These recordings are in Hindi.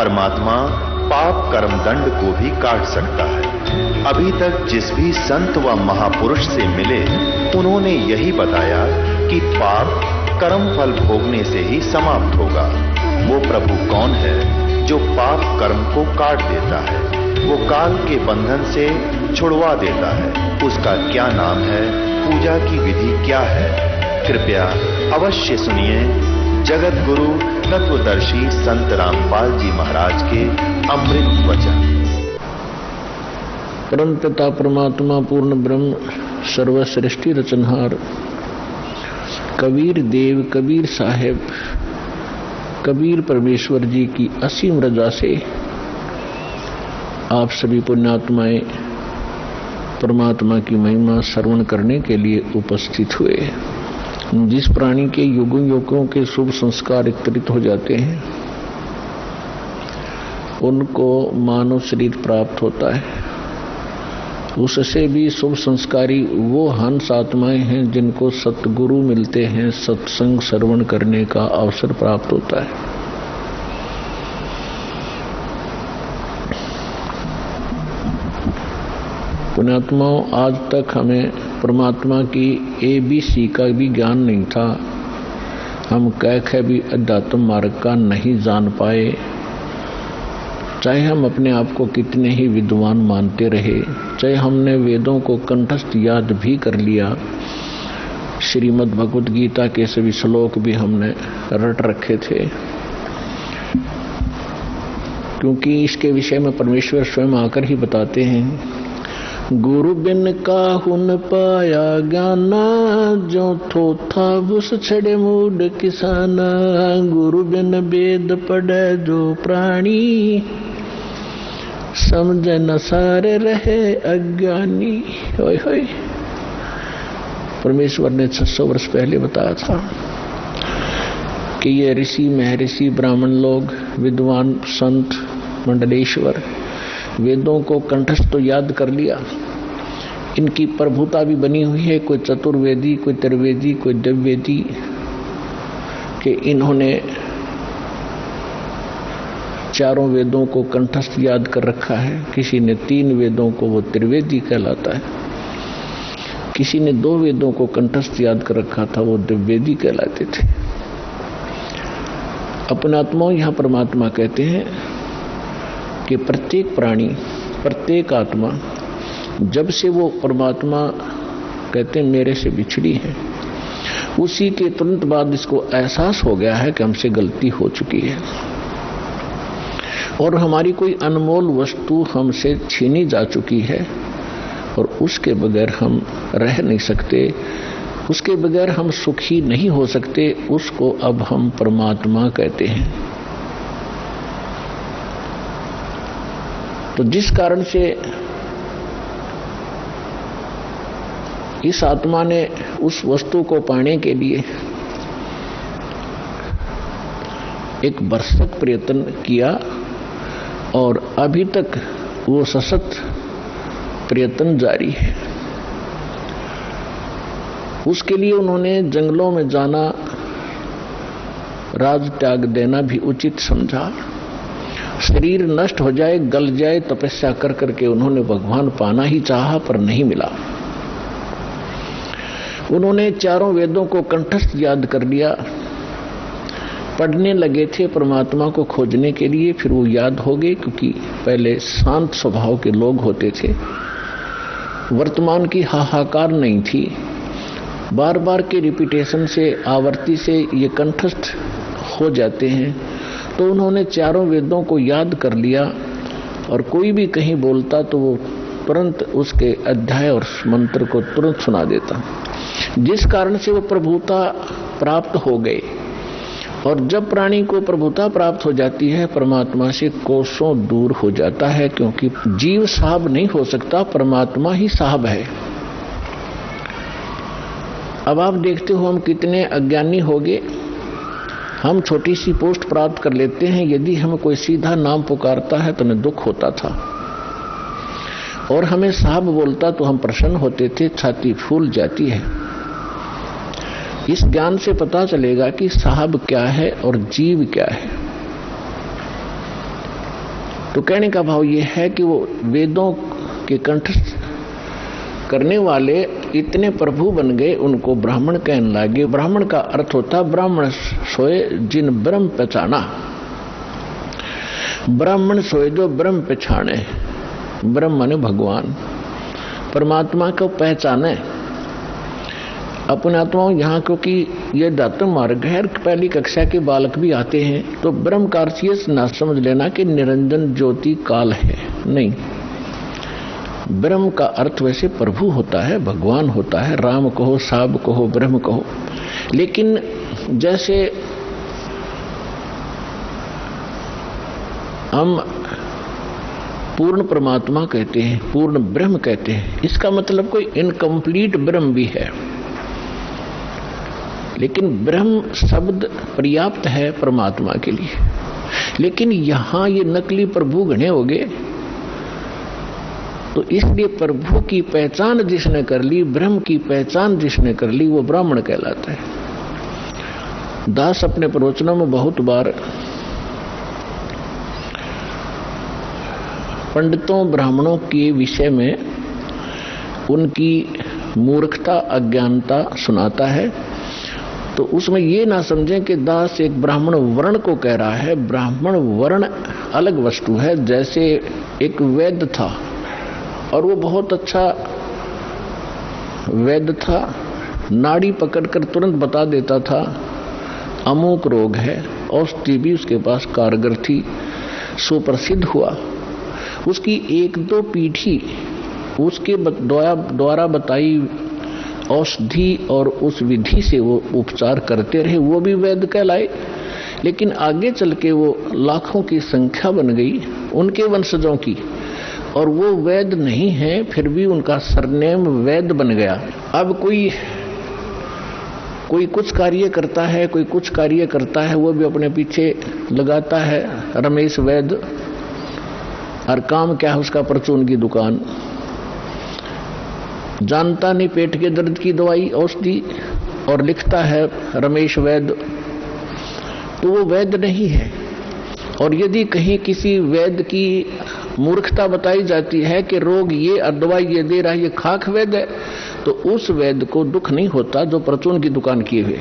परमात्मा पाप कर्म दंड को भी काट सकता है। अभी तक जिस भी संत व महापुरुष से मिले उन्होंने यही बताया कि पाप कर्म फल भोगने से ही समाप्त होगा। वो प्रभु कौन है जो पाप कर्म को काट देता है, वो काल के बंधन से छुड़वा देता है। उसका क्या नाम है, पूजा की विधि क्या है? कृपया अवश्य सुनिए जगत गुरु तत्वदर्शी संत रामपाल जी महाराज के अमृत वचन। परम पिता परमात्मा पूर्ण ब्रह्म सर्वश्रेष्ठी रचनहार कबीर देव कबीर साहेब कबीर परमेश्वर जी की असीम रजा से आप सभी पुण्यात्माएं परमात्मा की महिमा श्रवण करने के लिए उपस्थित हुए। जिस प्राणी के युगों युगों के शुभ संस्कार वितरित हो जाते हैं उनको मानव शरीर प्राप्त होता है। उससे भी शुभ संस्कारी वो हंस आत्माएं हैं जिनको सतगुरु मिलते हैं, सत्संग श्रवण करने का अवसर प्राप्त होता है। पुण्यात्माओं, आज तक हमें परमात्मा की ABC का भी ज्ञान नहीं था। हम कह भी अध्यात्म मार्ग का नहीं जान पाए, चाहे हम अपने आप को कितने ही विद्वान मानते रहे, चाहे हमने वेदों को कंठस्थ याद भी कर लिया, श्रीमद् भगवद गीता के सभी श्लोक भी हमने रट रखे थे, क्योंकि इसके विषय में परमेश्वर स्वयं आकर ही बताते हैं, गुरु बिन काहू न पाया ज्ञाना, जो थो था उस छड़े मूड किसाना। गुरु बिन वेद पढ़े जो प्राणी, समझ न सारे रहे अज्ञानी। होय होय, परमेश्वर ने 600 वर्ष पहले बताया था कि ये ऋषि महर्षि ब्राह्मण लोग, विद्वान संत मंडलेश्वर वेदों को कंठस्थ तो याद कर लिया, इनकी प्रभुता भी बनी हुई है। कोई चतुर्वेदी, कोई त्रिवेदी, कोई दिव्यवेदी के इन्होंने चारों वेदों को कंठस्थ याद कर रखा है। किसी ने 3 वेदों को, वो त्रिवेदी कहलाता है। किसी ने 2 वेदों को कंठस्थ याद कर रखा था, वो दिव्यवेदी कहलाते थे। अपने आत्माओं, यहाँ परमात्मा कहते हैं कि प्रत्येक प्राणी, प्रत्येक आत्मा, जब से वो परमात्मा कहते हैं मेरे से बिछड़ी है, उसी के तुरंत बाद इसको एहसास हो गया है कि हमसे गलती हो चुकी है और हमारी कोई अनमोल वस्तु हमसे छीनी जा चुकी है और उसके बगैर हम रह नहीं सकते, उसके बगैर हम सुखी नहीं हो सकते। उसको अब हम परमात्मा कहते हैं। तो जिस कारण से इस आत्मा ने उस वस्तु को पाने के लिए एक बरसक प्रयत्न किया और अभी तक वो सशक्त प्रयत्न जारी है। उसके लिए उन्होंने जंगलों में जाना, राज त्याग देना भी उचित समझा। शरीर नष्ट हो जाए, गल जाए, तपस्या कर करके उन्होंने भगवान पाना ही चाहा पर नहीं मिला। उन्होंने चारों वेदों को कंठस्थ याद कर लिया, पढ़ने लगे थे परमात्मा को खोजने के लिए। फिर वो याद हो गए, क्योंकि पहले शांत स्वभाव के लोग होते थे, वर्तमान की हाहाकार नहीं थी। बार बार के रिपीटेशन से, आवर्ती से ये कंठस्थ हो जाते हैं। तो उन्होंने चारों वेदों को याद कर लिया और कोई भी कहीं बोलता तो वो तुरंत उसके अध्याय और मंत्र को तुरंत सुना देता, जिस कारण से वो प्रभुता प्राप्त हो गए। और जब प्राणी को प्रभुता प्राप्त हो जाती है, परमात्मा से कोसों दूर हो जाता है, क्योंकि जीव साहब नहीं हो सकता, परमात्मा ही साहब है। अब आप देखते हो हम कितने अज्ञानी हो गए। हम छोटी सी पोस्ट प्राप्त कर लेते हैं, यदि हमें कोई सीधा नाम पुकारता है तो हमें दुख होता था, और हमें साहब बोलता तो हम प्रसन्न होते थे, छाती फूल जाती है। इस ज्ञान से पता चलेगा कि साहब क्या है और जीव क्या है। तो कहने का भाव ये है कि वो वेदों के कंठस्थ करने वाले इतने प्रभु बन गए, उनको ब्राह्मण कहने लगे। ब्राह्मण का अर्थ होता ब्राह्मण सोए जिन ब्रह्म पहचाना। ब्राह्मण सोए जो ब्रह्म पहचाने। ब्रह्म माने भगवान, परमात्मा को पहचाने अपने आत्माओं। यहाँ क्योंकि ये दातम मार्ग है, पहली कक्षा के बालक भी आते हैं, तो ब्रह्म का अर्थ ये ना समझ लेना कि निरंजन ज्योति काल है, नहीं। ब्रह्म का अर्थ वैसे प्रभु होता है, भगवान होता है, राम कहो, साब कहो, ब्रह्म कहो। लेकिन जैसे हम पूर्ण परमात्मा कहते हैं, पूर्ण ब्रह्म कहते हैं, इसका मतलब कोई इनकम्प्लीट ब्रह्म भी है। लेकिन ब्रह्म शब्द पर्याप्त है परमात्मा के लिए। लेकिन यहां ये नकली प्रभु घने हो गए, तो इसलिए प्रभु की पहचान जिसने कर ली, ब्रह्म की पहचान जिसने कर ली, वो ब्राह्मण कहलाता है। दास अपने प्रवचनों में बहुत बार पंडितों ब्राह्मणों के विषय में उनकी मूर्खता अज्ञानता सुनाता है। तो उसमें ये ना समझें कि दास एक ब्राह्मण वर्ण को कह रहा है। ब्राह्मण वर्ण अलग वस्तु है। जैसे एक वैद्य था और वो बहुत अच्छा वैद्य था, नाड़ी पकड़कर तुरंत बता देता था अमुक रोग है, औषधि भी उसके पास कारगर थी, सुप्रसिद्ध हुआ। उसकी एक दो पीढ़ी उसके द्वारा बताई औषधि और उस विधि से वो उपचार करते रहे, वो भी वैद्य कहलाए। लेकिन आगे चल के वो लाखों की संख्या बन गई उनके वंशजों की, और वो वैद्य नहीं है, फिर भी उनका सरनेम वैद्य बन गया। अब कोई कुछ कार्य करता है, कोई कुछ कार्य करता है, वो भी अपने पीछे लगाता है रमेश वैद्य, और काम क्या है उसका, परचून की दुकान। जानता नहीं पेट के दर्द की दवाई औषधि, और लिखता है रमेश वैद्य, तो वो वैद्य नहीं है। और यदि कहीं किसी वैद्य की मूर्खता बताई जाती है कि रोग ये और दवाई ये दे रहा है, ये खाक वैद्य है, तो उस वैद्य को दुख नहीं होता जो परचून की दुकान किए हुए।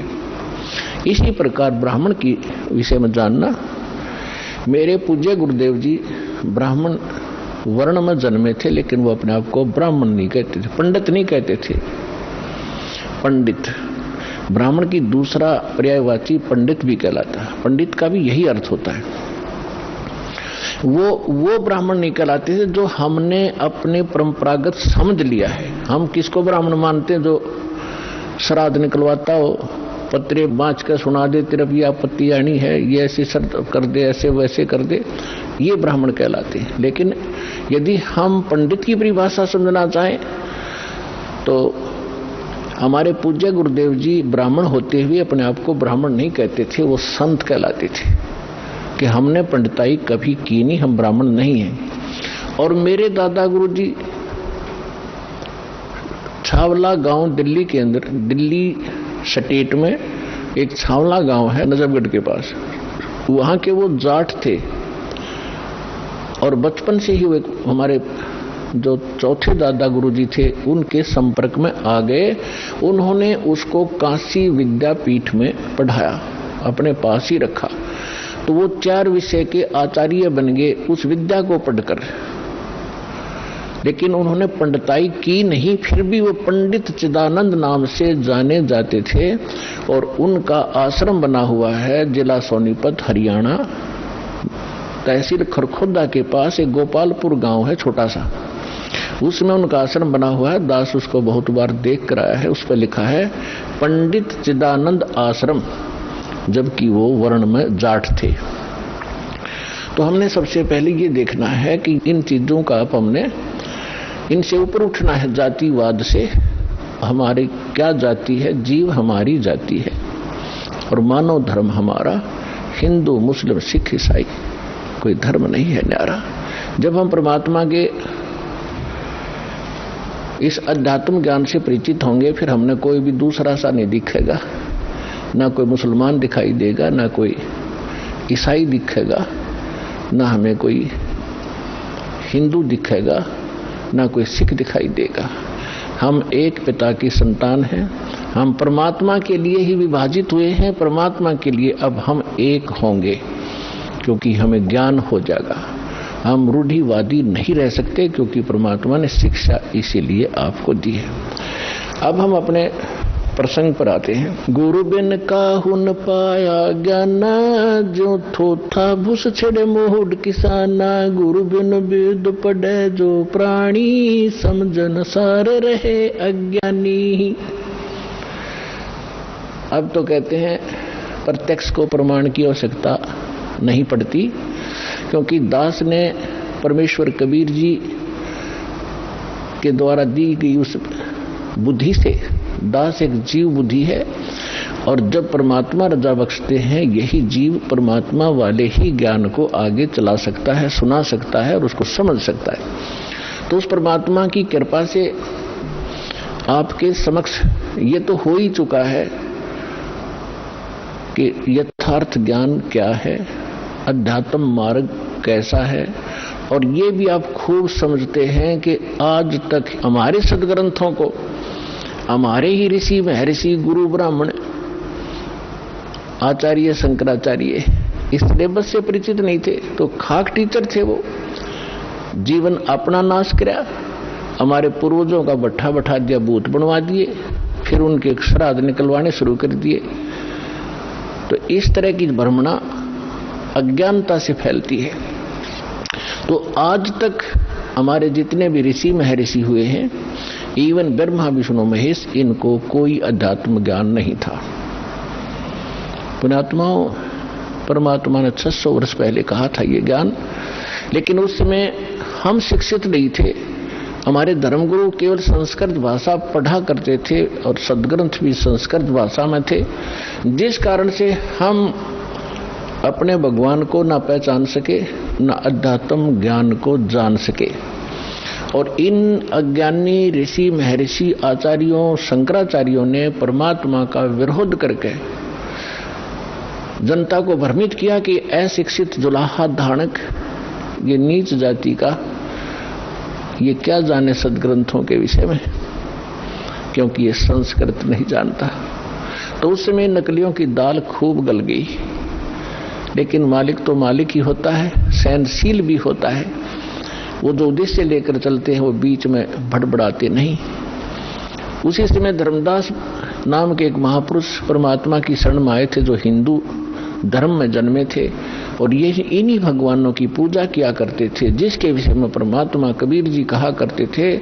इसी प्रकार ब्राह्मण की विषय में जानना। मेरे पूज्य गुरुदेव जी ब्राह्मण वर्ण में जन्मे थे, लेकिन वो अपने आप को ब्राह्मण नहीं कहते थे, पंडित नहीं कहते थे। पंडित ब्राह्मण की दूसरा पर्यायवाची पंडित भी कहलाता है। पंडित का भी यही अर्थ होता है। वो ब्राह्मण नहीं कहलाते थे जो हमने अपने परंपरागत समझ लिया है। हम किसको ब्राह्मण मानते हैं? जो श्राद्ध निकलवाता हो, पत्रे बाँच कर सुना दे, तेरा भी आपत्ति आनी है, ये ऐसे शर्त कर दे, ऐसे वैसे कर दे, ये ब्राह्मण कहलाते हैं। लेकिन यदि हम पंडित की परिभाषा समझना चाहें तो हमारे पूज्य गुरुदेव जी ब्राह्मण होते हुए अपने आप को ब्राह्मण नहीं कहते थे, वो संत कहलाते थे कि हमने पंडिताई कभी की नहीं, हम ब्राह्मण नहीं हैं। और मेरे दादा गुरु जी छावला गांव दिल्ली के अंदर, दिल्ली स्टेट में एक छावला गांव है नजफगढ़ के पास, वहां के वो जाट थे। और बचपन से ही वो हमारे जो चौथे दादा गुरुजी थे उनके संपर्क में आ गए। उन्होंने उसको काशी विद्यापीठ में पढ़ाया, अपने पास ही रखा। तो वो 4 विषय के आचार्य बन गए उस विद्या को पढ़कर। लेकिन उन्होंने पंडिताई की नहीं, फिर भी वो पंडित चिदानंद नाम से जाने जाते थे। और उनका आश्रम बना हुआ है जिला सोनीपत हरियाणा, तहसील खरखोदा के पास एक गोपालपुर गांव है छोटा सा, उसमें उनका आश्रम बना हुआ है। दास उसको बहुत बार देख कर आया है, उस पर लिखा है पंडित चिदानंद आश्रम, जबकि वो वर्ण में जाट थे। तो हमने सबसे पहले ये देखना है कि इन चीजों का हमने इनसे ऊपर उठना है, जातिवाद से। हमारी क्या जाति है? जीव हमारी जाति है, और मानव धर्म हमारा हिंदू मुस्लिम सिख ईसाई कोई धर्म नहीं है न्यारा। जब हम परमात्मा के इस अध्यात्म ज्ञान से परिचित होंगे, फिर हमने कोई भी दूसरा सा नहीं दिखेगा, ना कोई मुसलमान दिखाई देगा, ना कोई ईसाई दिखेगा, ना हमें कोई हिंदू दिखेगा, ना कोई सिख दिखाई देगा। हम एक पिता की संतान हैं, हम परमात्मा के लिए ही विभाजित हुए हैं, परमात्मा के लिए अब हम एक होंगे, क्योंकि हमें ज्ञान हो जाएगा। हम रूढ़िवादी नहीं रह सकते, क्योंकि परमात्मा ने शिक्षा इसीलिए आपको दी है। अब हम अपने प्रसंग पर आते हैं। गुरु बिन काहू न पाया ज्ञाना, जो थोथा भूस छेड़े मोहुड किसाना। गुरु बिन वेद पढ़े जो प्राणी, समझन सार रहे अज्ञानी। अब तो कहते हैं प्रत्यक्ष को प्रमाण की आवश्यकता नहीं पड़ती, क्योंकि दास ने परमेश्वर कबीर जी के द्वारा दी गई उस बुद्धि से, दास एक जीव बुद्धि है, और जब परमात्मा रजा बख्शते हैं, यही जीव परमात्मा वाले ही ज्ञान को आगे चला सकता है, सुना सकता है और उसको समझ सकता है। तो उस परमात्मा की कृपा से आपके समक्ष ये तो हो ही चुका है कि यथार्थ ज्ञान क्या है, अध्यात्म मार्ग कैसा है, और ये भी आप खूब समझते हैं कि आज तक हमारे सदग्रंथों को हमारे ही ऋषि महर्षि गुरु ब्राह्मण आचार्य शंकराचार्य इस सिलेबस से परिचित नहीं थे, तो खाक टीचर थे वो। जीवन अपना नाश किया, हमारे पूर्वजों का बट्ठा बैठा दिया, भूत बनवा दिए, फिर उनके श्राद्ध निकलवाने शुरू कर दिए। तो इस तरह की भ्रमणा अज्ञानता से फैलती है। तो आज तक हमारे जितने भी ऋषि महर्षि हुए हैं, इवन ब्रह्मा विष्णु महेश, इनको कोई अध्यात्म ज्ञान नहीं था। पुण्यात्माओं, परमात्मा ने 600 वर्ष पहले कहा था ये ज्ञान, लेकिन उस समय हम शिक्षित नहीं थे। हमारे धर्मगुरु केवल संस्कृत भाषा पढ़ा करते थे और सदग्रंथ भी संस्कृत भाषा में थे, जिस कारण से हम अपने भगवान को ना पहचान सके, ना अध्यात्म ज्ञान को जान सके। और इन अज्ञानी ऋषि महर्षि आचार्यों शंकराचार्यों ने परमात्मा का विरोध करके जनता को भ्रमित किया कि अशिक्षित जुलाहा धानक, ये नीच जाति का, ये क्या जाने सदग्रंथों के विषय में, क्योंकि ये संस्कृत नहीं जानता। तो उस समय नकलियों की दाल खूब गल गई, लेकिन मालिक तो मालिक ही होता है, सहनशील भी होता है। वो जो उद्देश्य लेकर चलते हैं वो बीच में भड़बड़ाते नहीं। उसी समय धर्मदास नाम के एक महापुरुष परमात्मा की शरण में आए थे, जो हिंदू धर्म में जन्मे थे, और ये इन्हीं भगवानों की पूजा किया करते थे, जिसके विषय में परमात्मा कबीर जी कहा करते थे,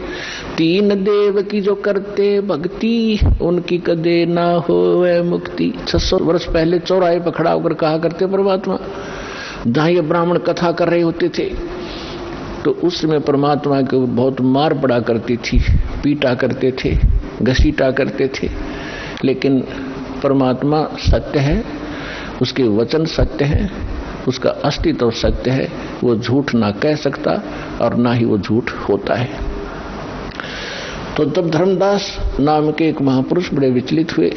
तीन देव की जो करते भक्ति, उनकी कदे ना होवे मुक्ति। 600 वर्ष पहले चौराहे पर खड़ा होकर कहा करते परमात्मा, जहां ये ब्राह्मण कथा कर रहे होते थे। तो उस समय परमात्मा को बहुत मार पड़ा करती थी, पीटा करते थे, घसीटा करते थे, लेकिन परमात्मा सत्य है, उसके वचन सत्य हैं, उसका अस्तित्व सत्य है, वो झूठ ना कह सकता और ना ही वो झूठ होता है। तो तब धर्मदास नाम के एक महापुरुष बड़े विचलित हुए।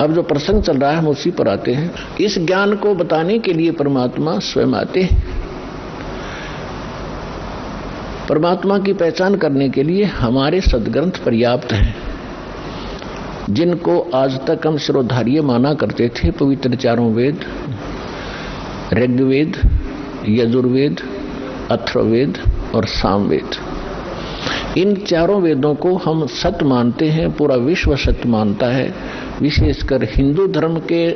अब जो प्रसंग चल रहा है हम उसी पर आते हैं। इस ज्ञान को बताने के लिए परमात्मा स्वयं आते हैं। परमात्मा की पहचान करने के लिए हमारे सदग्रंथ पर्याप्त हैं, जिनको आज तक हम शिरोधार्य माना करते थे। पवित्र चारों वेद, ऋग्वेद, यजुर्वेद, अथर्ववेद और सामवेद, इन चारों वेदों को हम सत्य मानते हैं, पूरा विश्व सत्य मानता है। विशेषकर हिंदू धर्म के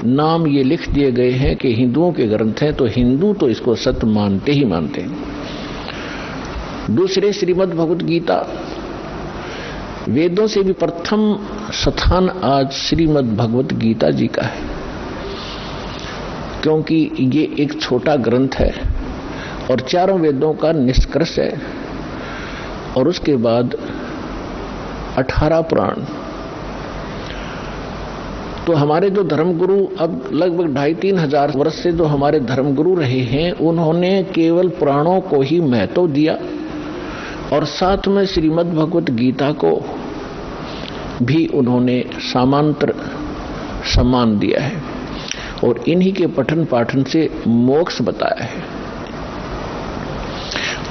नाम ये लिख दिए गए हैं कि हिंदुओं के ग्रंथ हैं, तो हिंदू तो इसको सत्य मानते ही मानते हैं। दूसरे श्रीमद् भगवत गीता, वेदों से भी प्रथम स्थान आज श्रीमद् भगवत गीता जी का है, क्योंकि ये एक छोटा ग्रंथ है और चारों वेदों का निष्कर्ष है, और उसके बाद 18 पुराण। तो हमारे जो धर्मगुरु अब लगभग 2,500-3 हजार वर्ष से जो हमारे धर्मगुरु रहे हैं, उन्होंने केवल पुराणों को ही महत्व दिया और साथ में श्रीमद् भगवत गीता को भी उन्होंने समांतर सम्मान दिया है, और इन्हीं के पठन पाठन से मोक्ष बताया है।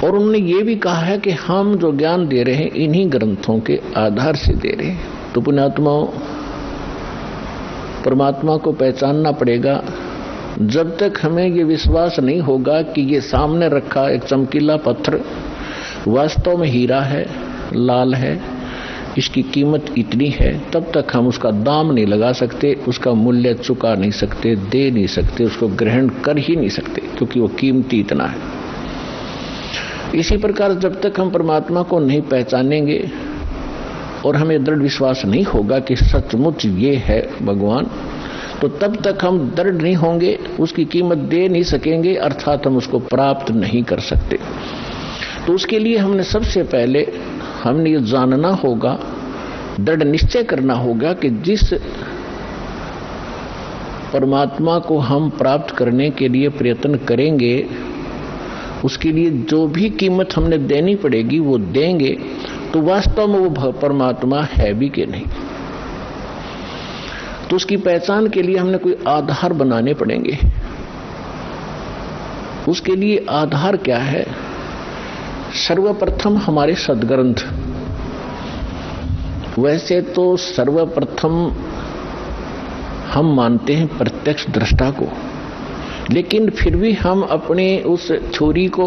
और उन्होंने ये भी कहा है कि हम जो ज्ञान दे रहे हैं इन्हीं ग्रंथों के आधार से दे रहे हैं। तो पुण्यात्माओं, परमात्मा को पहचानना पड़ेगा। जब तक हमें ये विश्वास नहीं होगा कि ये सामने रखा एक चमकीला पत्थर वास्तव में हीरा है, लाल है, इसकी कीमत इतनी है, तब तक हम उसका दाम नहीं लगा सकते, उसका मूल्य चुका नहीं सकते, दे नहीं सकते, उसको ग्रहण कर ही नहीं सकते, क्योंकि वो कीमती इतना है। इसी प्रकार जब तक हम परमात्मा को नहीं पहचानेंगे और हमें दृढ़ विश्वास नहीं होगा कि सचमुच ये है भगवान, तो तब तक हम दृढ़ नहीं होंगे, उसकी कीमत दे नहीं सकेंगे, अर्थात हम उसको प्राप्त नहीं कर सकते। तो उसके लिए हमने सबसे पहले ये जानना होगा, दृढ़ निश्चय करना होगा कि जिस परमात्मा को हम प्राप्त करने के लिए प्रयत्न करेंगे, उसके लिए जो भी कीमत हमने देनी पड़ेगी वो देंगे, तो वास्तव में वो परमात्मा है भी कि नहीं। तो उसकी पहचान के लिए हमने कोई आधार बनाने पड़ेंगे। उसके लिए आधार क्या है? सर्वप्रथम हमारे सद्ग्रंथ। वैसे तो सर्वप्रथम हम मानते हैं प्रत्यक्ष दृष्टा को, लेकिन फिर भी हम अपने उस छोरी को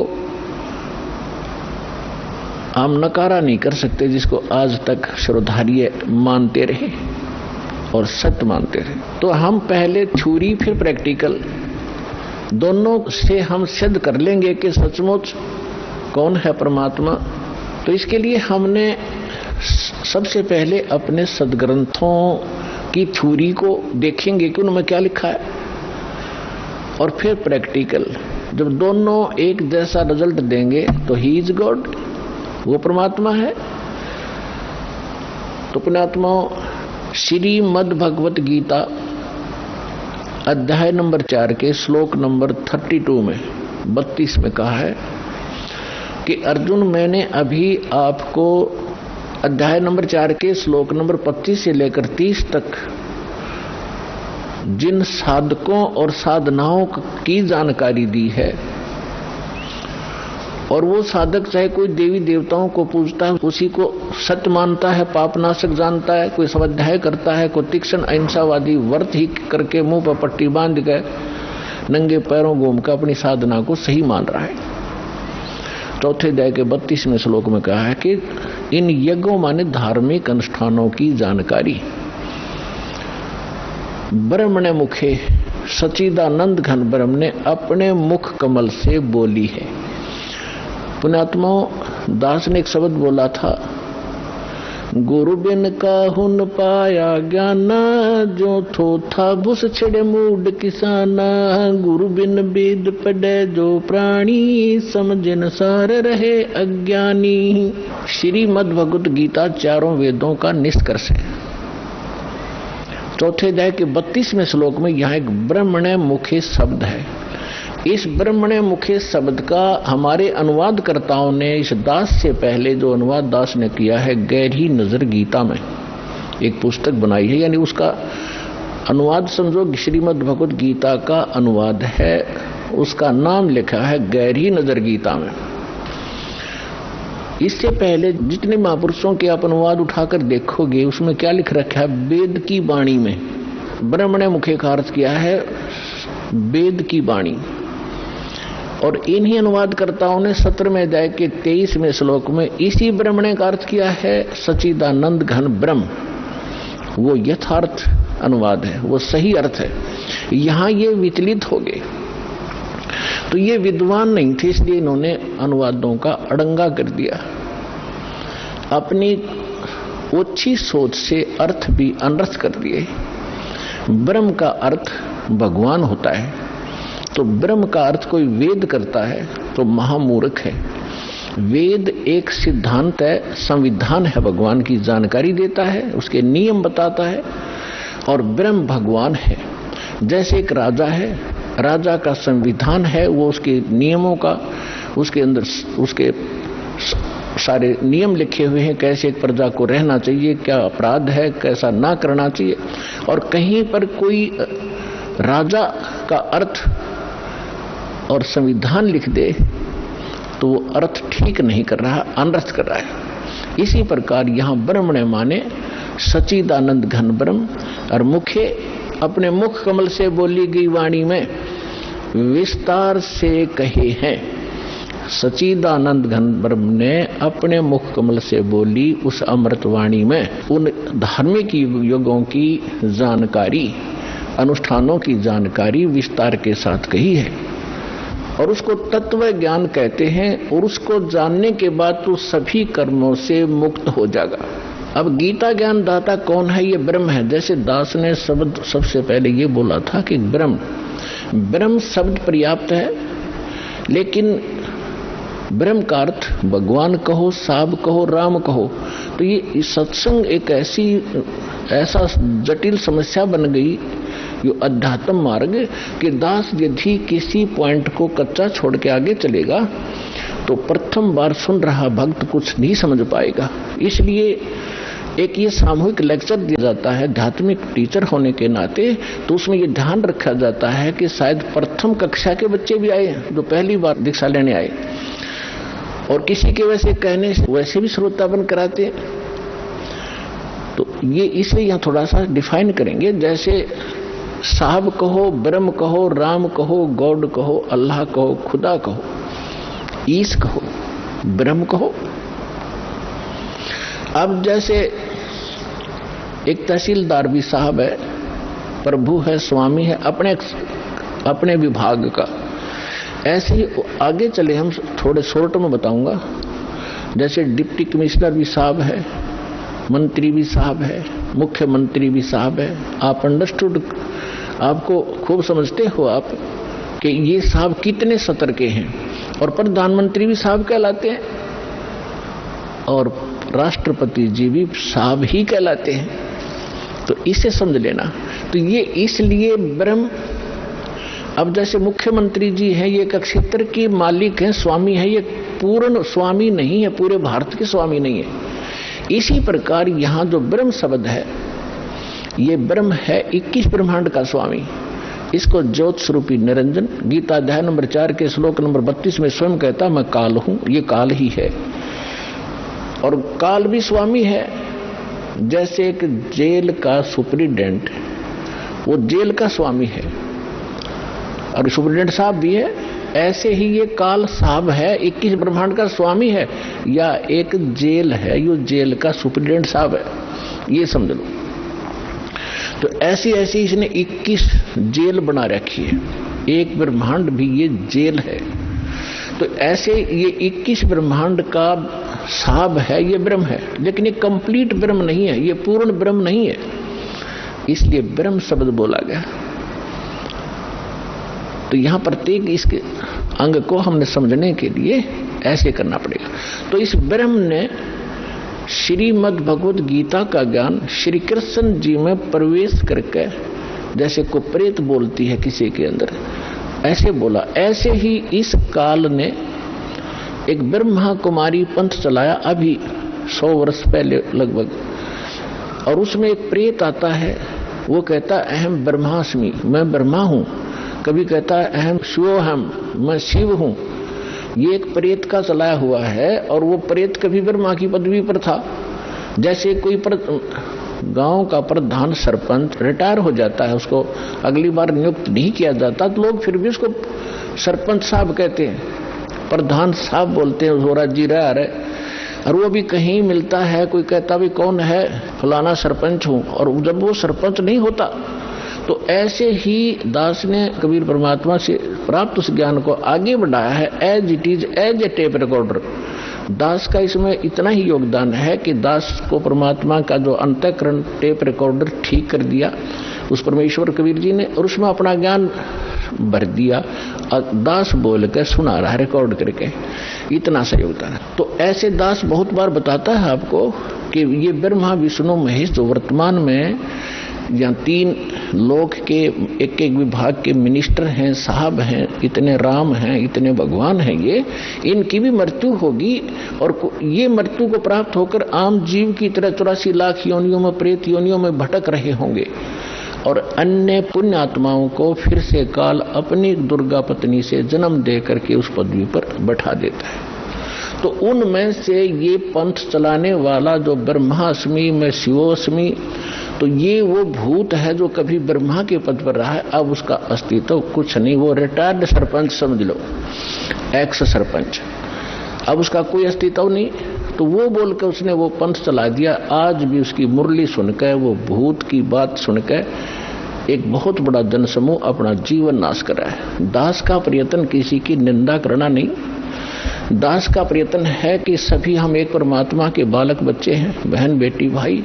हम नकारा नहीं कर सकते, जिसको आज तक श्रोधार्य मानते रहे और सत्य मानते रहे। तो हम पहले छुरी फिर प्रैक्टिकल, दोनों से हम सिद्ध कर लेंगे कि सचमुच कौन है परमात्मा। तो इसके लिए हमने सबसे पहले अपने सद्ग्रंथों की छुरी को देखेंगे कि उनमें क्या लिखा है, और फिर प्रैक्टिकल। जब दोनों एक जैसा रिजल्ट देंगे तो ही इज गॉड, वो परमात्मा है। तो पुण्यात्माओं, श्रीमद् भगवत गीता अध्याय नंबर 4 के श्लोक नंबर 32 में 32 में कहा है कि अर्जुन, मैंने अभी आपको अध्याय नंबर 4 के श्लोक नंबर 25 से लेकर 30 तक जिन साधकों और साधनाओं की जानकारी दी है, और वो साधक चाहे कोई देवी देवताओं को पूजता है, उसी को सत्य मानता है, पापनाशक जानता है, कोई स्वाध्याय करता है, कोई तीक्ष्ण अहिंसावादी व्रत ही करके मुंह पर पट्टी बांध गए नंगे पैरों घूम कर अपनी साधना को सही मान रहा है। चौथे अध्याय के 32वें श्लोक में कहा है कि इन यज्ञों माने धार्मिक अनुष्ठानों की जानकारी ब्रह्मणे मुखे सच्चिदानंद घन ब्रह्म ने अपने मुख कमल से बोली है। पुण्यात्माओं, दास ने एक शब्द बोला था, गुरु बिन काहुन पाया ज्ञाना, जो थो था भूस छड़े मूड किसाना, गुरु बिन वेद पढ़े जो प्राणी, समझन सार रहे अज्ञानी। श्रीमद् भगवत गीता चारों वेदों का निष्कर्ष है। चौथे अध्याय के 32वें श्लोक में यहाँ एक ब्रह्मणे मुखे शब्द है। इस ब्रह्मणे मुखे शब्द का हमारे अनुवादकर्ताओं ने इस दास से पहले जो अनुवाद दास ने किया है, गहरी नजर गीता में एक पुस्तक बनाई है, यानी उसका अनुवाद समझो श्रीमद् भगवत गीता का अनुवाद है, उसका नाम लिखा है गहरी नजर गीता में। इससे पहले जितने महापुरुषों के आप अनुवाद उठाकर देखोगे उसमें क्या लिख रखा है, वेद की वाणी में ब्रह्मणे मुखे का अर्थ किया है वेद की वाणी। और इन्हीं अनुवादकर्ताओं ने 17वें अध्याय के 23वें श्लोक में इसी ब्रह्मणे का अर्थ किया है सच्चिदानंद घन ब्रह्म। वो यथार्थ अनुवाद है, वो सही अर्थ है। यहां ये विचलित हो गए, तो ये विद्वान नहीं थे, इसलिए इन्होंने अनुवादों का अड़ंगा कर दिया। अपनी ओछी सोच से अर्थ भी अनर्थ कर दिए। ब्रह्म का अर्थ भगवान होता है, तो ब्रह्म का अर्थ कोई वेद करता है तो महामूर्ख है। वेद एक सिद्धांत है, संविधान है, भगवान की जानकारी देता है, उसके नियम बताता है, और ब्रह्म भगवान है। जैसे एक राजा है, राजा का संविधान है, वो उसके नियमों का, उसके अंदर उसके सारे नियम लिखे हुए हैं, कैसे एक प्रजा को रहना चाहिए, क्या अपराध है, कैसा ना करना चाहिए। और कहीं पर कोई राजा का अर्थ और संविधान लिख दे तो वो अर्थ ठीक नहीं कर रहा, अनर्थ कर रहा है। इसी प्रकार यहाँ ब्रह्मणे माने सच्चिदानंद घन ब्रह्म, और मुखे अपने मुख कमल से बोली गई वाणी में विस्तार से कहे हैं। सच्चिदानंद घन ब्रह्म ने अपने मुख कमल से बोली उस अमृत वाणी में उन धार्मिक युगों की जानकारी, अनुष्ठानों की जानकारी विस्तार के साथ कही है, और उसको तत्व ज्ञान कहते हैं। और उसको जानने के बाद तो सभी कर्मों से मुक्त हो जाएगा। अब गीता ज्ञान दाता कौन है? ये ब्रह्म है। जैसे दास ने शब्द सबसे पहले ये बोला था कि ब्रह्म शब्द पर्याप्त है, लेकिन ब्रह्म का अर्थ भगवान कहो, साब कहो, राम कहो, तो ये सत्संग एक ऐसा जटिल समस्या बन गई, यो अध्यात्म मार्ग, कि दास यदि किसी पॉइंट को कच्चा छोड़ के आगे चलेगा तो प्रथम बार सुन रहा भक्त कुछ नहीं समझ पाएगा। इसलिए एक ये सामूहिक लेक्चर दिया जाता है आध्यात्मिक टीचर होने के नाते, तो उसमें ये ध्यान रखा जाता है कि शायद प्रथम कक्षा के बच्चे भी आए जो पहली बार दीक्षा लेने आए, और किसी के वैसे कहने से वैसे भी श्रोता बन कराते। तो ये इसलिए यहाँ थोड़ा सा डिफाइन करेंगे। जैसे साहब कहो, ब्रह्म कहो, राम कहो, गॉड कहो, अल्लाह कहो, खुदा कहो, ईश कहो, ब्रह्म कहो। अब जैसे एक तहसीलदार भी साहब है, प्रभु है, स्वामी है अपने विभाग का। ऐसे ही आगे चले हम थोड़े शॉर्ट में बताऊंगा। जैसे डिप्टी कमिश्नर भी साहब है, मंत्री भी साहब है, मुख्यमंत्री भी साहब है। आप अंडरस्टूड, आपको खूब समझते हो आप कि ये साहब कितने सतर के हैं। और प्रधानमंत्री भी साहब कहलाते हैं, और राष्ट्रपति जी भी साहब ही कहलाते हैं। तो इसे समझ लेना। तो ये इसलिए ब्रह्म, अब जैसे मुख्यमंत्री जी हैं, ये एक क्षेत्र के मालिक हैं, स्वामी है, ये पूर्ण स्वामी नहीं है, पूरे भारत के स्वामी नहीं है। इसी प्रकार यहाँ जो ब्रह्म शब्द है, ये ब्रह्म है 21 ब्रह्मांड का स्वामी। इसको ज्योत स्वरूपी निरंजन गीता अध्याय नंबर 4 के श्लोक नंबर 32 में स्वयं कहता, मैं काल हूं, ये काल ही है। और काल भी स्वामी है। जैसे एक जेल का सुपरिटेंडेंट, वो जेल का स्वामी है और सुपरिटेंडेंट साहब भी है, ऐसे ही ये काल साहब है, 21 ब्रह्मांड का स्वामी है, या एक जेल है, ये जेल का सुपरिटेंडेंट साहब है, ये समझ लो। तो ऐसी ऐसी इसने 21 जेल बना रखी है, एक ब्रह्मांड भी ये जेल है। तो ऐसे ये 21 ब्रह्मांड का साहब है, ये ब्रह्म है, लेकिन ये कंप्लीट ब्रह्म नहीं है, ये पूर्ण ब्रह्म नहीं है, इसलिए ब्रह्म शब्द बोला गया। तो यहां प्रत्येक इसके अंग को हमने समझने के लिए ऐसे करना पड़ेगा। तो इस ब्रह्म ने श्रीमद् भगवद गीता का ज्ञान श्री कृष्ण जी में प्रवेश करके, जैसे को प्रेत बोलती है किसी के अंदर, ऐसे बोला। ऐसे ही इस काल ने एक ब्रह्मा कुमारी पंथ चलाया अभी 100 वर्ष पहले लगभग, और उसमें एक प्रेत आता है, वो कहता अहम ब्रह्मास्मि, मैं ब्रह्मा हूं। कभी कहता है अहम शिवोहम, मैं शिव हूं। ये एक प्रेत का चलाया हुआ है, और वो प्रेत कभी ब्रह्मा की पदवी पर था। जैसे कोई गांव का प्रधान सरपंच रिटायर हो जाता है, उसको अगली बार नियुक्त नहीं किया जाता, तो लोग फिर भी उसको सरपंच साहब कहते हैं, प्रधान साहब बोलते हैं, वो राज्य रह रहे। और वो भी कहीं मिलता है, कोई कहता भी कौन है, फलाना सरपंच हूं, और जब वो सरपंच नहीं होता। तो ऐसे ही दास ने कबीर परमात्मा से प्राप्त उस ज्ञान को आगे बढ़ाया है, as it is, as a tape recorder. दास का इसमें इतना ही योगदान है कि दास को परमात्मा का जो अंतःकरण टेप रिकॉर्डर ठीक कर दिया उस परमेश्वर कबीर जी ने, और उसमें अपना ज्ञान भर दिया, और दास बोल कर सुना रहा है रिकॉर्ड करके, इतना सा योगदान है। तो ऐसे दास बहुत बार बताता है आपको कि ये ब्रह्मा विष्णु महेश जो वर्तमान में यहाँ 3 लोक के एक एक विभाग के मिनिस्टर हैं, साहब हैं, इतने राम हैं, इतने भगवान हैं, ये इनकी भी मृत्यु होगी, और ये मृत्यु को प्राप्त होकर आम जीव की तरह 84 लाख योनियों में, प्रेत योनियों में भटक रहे होंगे। और अन्य पुण्य आत्माओं को फिर से काल अपनी दुर्गा पत्नी से जन्म दे करके उस पदवी पर बैठा देता है। तो उनमें से ये पंथ चलाने वाला जो ब्रह्मास्मि में शिवोस्मि, तो ये वो भूत है जो कभी ब्रह्मा के पद पर रहा है, अब उसका अस्तित्व कुछ नहीं, वो रिटायर्ड सरपंच समझ लो, एक्स सरपंच, अब उसका कोई अस्तित्व नहीं। तो वो बोल के उसने वो पंथ चला दिया। आज भी उसकी मुरली सुनकर, वो भूत की बात सुनकर एक बहुत बड़ा जनसमूह अपना जीवन नाश कर रहा है। दास का प्रयत्न किसी की निंदा करना नहीं, दास का प्रयत्न है कि सभी हम एक परमात्मा के बालक बच्चे हैं, बहन बेटी भाई,